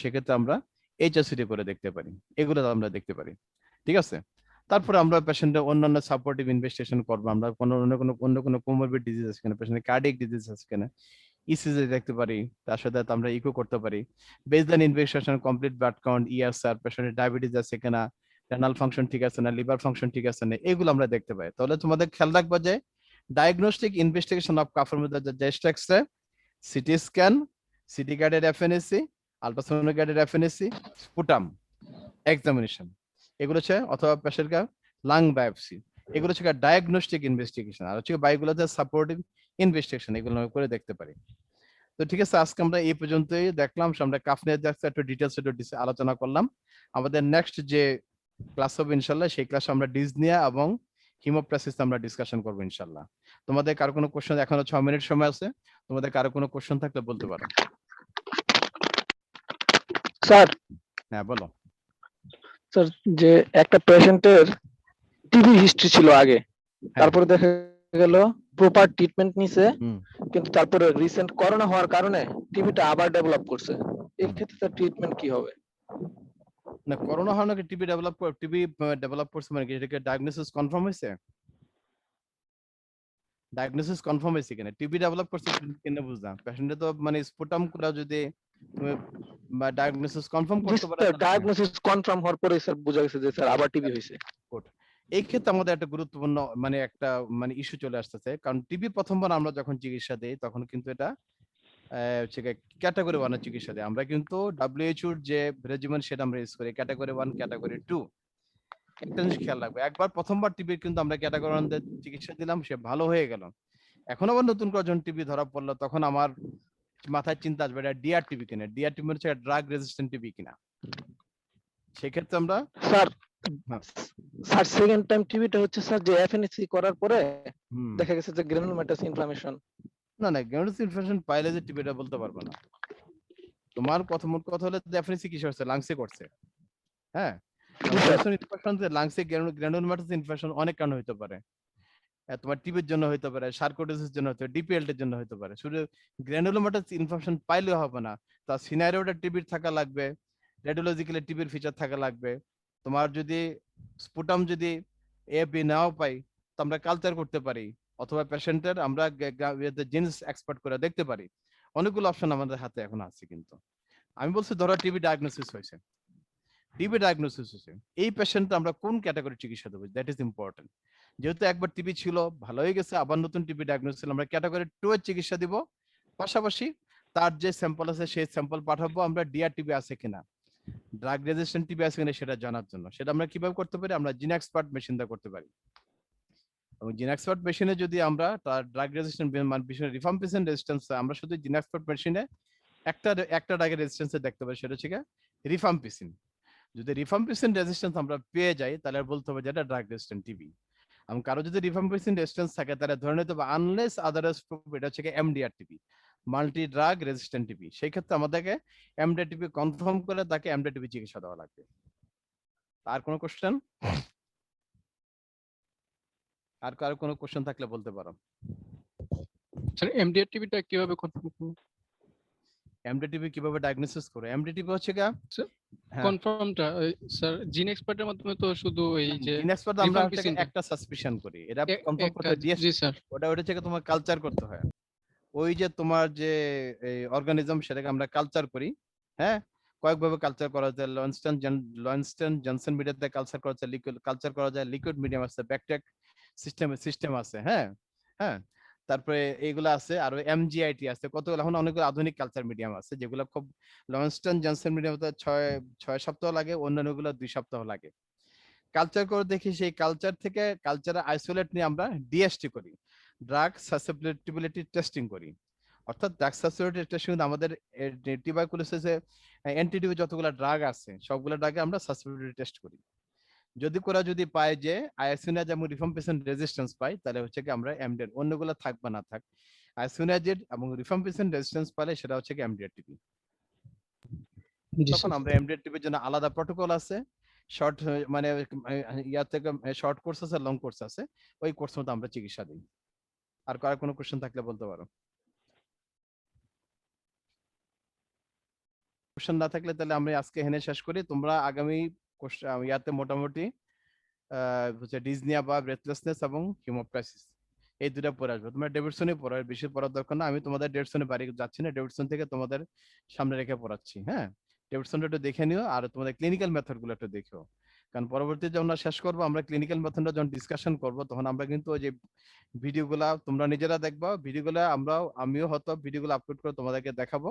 সেক্ষেত্রে আমরা এইচআরসিটি করে দেখতে পারি, এগুলো আমরা দেখতে পারি। ঠিক আছে, তারপরে আমরা পেশেন্টের অন্যান্য সাপোর্টিভ ইনভেস্টিগেশন করবো, আমরা অন্য কোনো কোমরবিড ডিজিজ আছে কিনা, পেশেন্টের কার্ডিয়াক ডিজিজ আছে কিনা, ইসিজি দেখতে পারি, তার সাথে আমরা ইকো করতে পারি। Baseline investigation, complete blood count, ESR, পেশেন্টের ডায়াবেটিস আছে কিনা, রেনাল ফাংশন ঠিক আছে না, লিভার ফাংশন ঠিক আছে না, এগুলো আমরা দেখতে পাই। তাহলে তোমাদের খেয়াল রাখবা যে ডায়াগনস্টিক ইনভেস্টিগেশন অফ কাফের মধ্যে chest X-ray, CT scan, CT guided FNAC, ultrasound guided FNAC, sputum examination, এগুলো হচ্ছে, অথবা পেশেন্টের লাং বায়োপসি, এগুলো হচ্ছে ডায়াগনস্টিক ইনভেস্টিগেশন। আর হচ্ছে বাইগুলোতে সাপোর্টিভ ইনভেস্টিগেশন, এগুলো আমরা করে দেখতে পারি। তো ঠিক আছে, আজকে আমরা এই পর্যন্তই দেখলাম, আমরা কাফ নিয়ে একটু ডিটেলস আলোচনা করলাম। আমাদের নেক্সট যে ক্লাস হবে ইনশাল্লাহ, সেই ক্লাসে আমরা ডিসনিয়া এবং হিমোপ্লাসিস আমরা ডিসকাশন করবো ইনশাল্লাহ। তোমাদের কারো কোনো কোশ্চেন, এখনো 6 মিনিট সময় আছে, তোমাদের কারো কোনো কোশ্চেন থাকলে বলতে পারো। স্যার, হ্যাঁ বলো। স্যার যে একটা পেশেন্টের টিবি হিস্ট্রি ছিল আগে, তারপরে দেখা গেল প্রপার ট্রিটমেন্ট নিছে, কিন্তু তারপরে রিসেন্ট করোনা হওয়ার কারণে টিবিটা আবার ডেভেলপ করছে, এই ক্ষেত্রে তার ট্রিটমেন্ট কি হবে? না করোনা হয় নাকি টিবি ডেভেলপ করছে মানে কি এটাকে ডায়াগনোসিস কনফার্ম হয়েছে? ডায়াগনোসিস কনফার্ম হয়েছে কিনা? টিবি ডেভেলপ করছে কিনা বুঝলাম, পেশেন্টে তো মানে স্পুটাম করে যদি তুমি বা ডায়াগনোসিস কনফার্ম জি করতে পারো স্যার, তাহলে ডায়াগনোসিস কনফার্ম হওয়ার পরে স্যার বোঝা গেছে যে স্যার আবার টিবি হয়েছে। good. এই ক্ষেত্রে আমাদের একটা গুরুত্বপূর্ণ মানে একটা মানে ইস্যু চলে আসতেছে, কারণ টিবি প্রথমবার আমরা যখন চিকিৎসা দিই তখন কিন্তু এটা ক্যাটাগরি 1 এর চিকিৎসা দিই আমরা, কিন্তু WHO এর যে রেজিমেন্ট সেটা আমরা ইউজ করি ক্যাটাগরি 1 ক্যাটাগরি 2। একটা জিনিস খেয়াল রাখবে, একবার প্রথমবার টিবির কিন্তু আমরা ক্যাটাগরি 1 এর চিকিৎসা দিলাম, সে ভালো হয়ে গেল। এখন আবার নতুন করে যখন টিবি ধরা পড়লো তখন আমার মাথায় চিন্তা আসবে এটা ডিআর টিবি কিনা, ডিআর টিবি হচ্ছে ড্রাগ রেজিস্ট্যান্ট টিবি কিনা। সেক্ষেত্রে আমরা স্যার হ্যাঁ। স্যার সেকেন্ড টাইম টিবিটা হচ্ছে স্যার যে এফএনসি করার পরে হুম, দেখা গেছে যে গ্রানুলোমাটাস ইনফ্লামেশন। না গ্যানোসিস ইনফেকশন পাইলে যে টিবিটা বলতে পারবো না। তোমার মোট কথা হলে ডেফিনেটলি কিসে হচ্ছে, লাংসে করছে। হ্যাঁ, ইনফেকশন যে লাংসে গ্রানুলোমাটাস ইনফেকশন অনেক কারণে হতে পারে। তোমার টিবির জন্য হতে পারে, সার্কোডিসিস জন্য হতে পারে, ডিপিএল এর জন্য হতে পারে। শুধু গ্রানুলোমাটাস ইনফেকশন পাইলে হবে না, তার সিনারিওটা টিবির থাকা লাগবে, রেডিওলজিক্যালি টিবির ফিচার থাকা লাগবে। তোমার যদি স্পুটাম যদি এ বি নাও পাই তো আমরা কালচার করতে পারি, অথবা পেশেন্টের আমরা জিনস এক্সপার্ট করে দেখতে পারি। অনেকগুলো অপশন আমাদের হাতে এখন আছে। কিন্তু আমি বলছি ধরো টিবি ডায়াগনোসিস হয়েছে, এই পেশেন্ট আমরা কোন ক্যাটাগরি চিকিৎসা দেবো, দ্যাট ইজ ইম্পর্টেন্ট। যেহেতু একবার টিবি ছিল ভালো হয়ে গেছে, আবার নতুন টিবি ডায়াগনোসিস আমরা ক্যাটাগরি 2 এর চিকিৎসা দিব। পাশাপাশি তার যে স্যাম্পল আছে সেই স্যাম্পল পাঠাবো আমরা ডিআর টিবি আছে কিনা, ড্রাগ রেজিস্ট্যান্ট টিবি আছে কিনা সেটা জানার জন্য। সেটা আমরা কিভাবে করতে পারি, আমরা জিন এক্সপার্ট মেশিন দিয়ে করতে পারি। এবং জিন এক্সপার্ট মেশিনে যদি আমরা তার ড্রাগ রেজিস্ট্যান্ট মানে রিফাম্পিসিন রেজিস্ট্যান্স আমরা শুধু জিন এক্সপার্ট মেশিনে একটা ড্রাগের রেজিস্ট্যান্সে দেখতে পারি, সেটা হচ্ছে রিফাম্পিসিন। যদি রিফাম্পিসিন রেজিস্ট্যান্স আমরা পেয়ে যাই তাহলে বলতে হবে যে এটা ড্রাগ রেজিস্ট্যান্ট টিবি। এবং কারো যদি রিফাম্পিসিন রেজিস্ট্যান্স থাকে তাহলে ধরে নিতে হবে আনলেস আদারওয়াইজ এটা হচ্ছে MDR TB, multi drug resistant TB. সেই ক্ষেত্রে আমাদেরকে এমডিআর টিবি কনফার্ম করে তাকে এমডিআর টিবি চিকিৎসা দেওয়া লাগবে। আর কোনো কোশ্চেন? আর কারো কোনো কোশ্চেন থাকলে বলতে পারো। স্যার এমডিআর টিবিটা কিভাবে কনফার্ম করব? এমডিআর টিবি কিভাবে ডায়াগনোসিস করে? এমডিআর টিবি হচ্ছে হ্যাঁ। কনফার্মটা স্যার জিন এক্সপার্টের মাধ্যমে তো শুধু এই যে জিন এক্সপার্ট আমরা রিফাম্পিসিন একটা সাসপিশন করি, এটা কনফার্ম একটা, করতে দিয়ে জি স্যার, ওটা থেকে তোমার কালচার করতে হয়। ওই যে তোমার যে অর্গানিজম সেটাকে আমরা কালচার করি। হ্যাঁ, কয়েকভাবে কালচার করা যায়, লয়েনস্টেন জনসন মিডিয়াতে কালচার করা যায়, কালচার করা যায়, লিকুইড মিডিয়াম আছে, ব্যাকটেক সিস্টেম আছে। হ্যাঁ হ্যাঁ, তারপরে এইগুলো আছে, আর এমজিআইটি আছে, কতগুলো এখন অনেকগুলো আধুনিক কালচার মিডিয়াম আছে যেগুলো খুব লয়েনস্টেন জনসন মিডিয়ামতে 6 সপ্তাহ লাগে, অন্যান্যগুলো 2 সপ্তাহ লাগে। কালচার করে দেখি সেই কালচার থেকে কালচারে আইসোলেট নিয়ে আমরা ডিএসটি করি, ড্রাগ সাসেপ্টিবিলিটি টেস্টিং করি। অর্থাৎ ড্রাগ সাসেপ্টিবিলিটি টেস্টিং আমাদের টিউবারকুলোসিসে অ্যান্টিটিবি যতগুলো ড্রাগ আছে সবগুলো ড্রাগে আমরা সাসেপ্টিবিলিটি টেস্ট করি। যদি পায় যে আইসোনিয়াজ এবং রিফাম্পিসিন রেজিস্ট্যান্স পাই তাহলে হচ্ছে কি আমরা এমডিআর, অন্যগুলো থাক বা না থাক আইসোনিয়াজ এবং রিফাম্পিসিন রেজিস্ট্যান্স পাইলে সেটা হচ্ছে কি এমডিআর টিবি। তখন আমরা এমডিআর টিবির জন্য আলাদা প্রটোকল আছে, শর্ট মানে ইয়ার থেকে শর্ট কোর্স আছে, লং কোর্স আছে, ওই কোর্স মতো আমরা চিকিৎসা দিই। আর কার কোনো কোশ্চেন থাকলে বলতে পারো। কোশ্চেন না থাকলে তাহলে আমরা আজকে এখানে শেষ করি। তোমরা আগামী ইয়াতে মোটামুটি হচ্ছে ডিজনিয়া বা ব্রেথলেসনেস এবং হিমোপ্টাইসিস এই দুটো পড়ে আসবে। তোমরা ডেভিডসনই পড়ো, বেশি পড়ার দরকার না। আমি তোমাদের ডেভিডসনের বাড়ি যাচ্ছি না, ডেভিডসন থেকে তোমাদের সামনে রেখে পড়াচ্ছি। হ্যাঁ, ডেভিডসনটা একটু দেখে নিও আর তোমাদের ক্লিনিক্যাল মেথড গুলো একটু দেখো, কারণ পরবর্তীতে যখন শেষ করবো আমরা ক্লিনিক্যাল মেথডটা যখন ডিসকাশন করবো তখন আমরা কিন্তু ওই যে ভিডিওগুলা তোমরা নিজেরা দেখবা, ভিডিওগুলা আমিও হয়তো ভিডিওগুলো আপলোড করে তোমাদেরকে দেখাবো,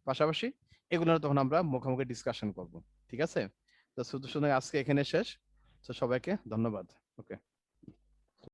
পাশাপাশি এগুলো তখন আমরা মুখোমুখি ডিসকাশন করব। ঠিক আছে, তো শুধু আজকে এখানে শেষ। তো সবাইকে ধন্যবাদ। ওকে।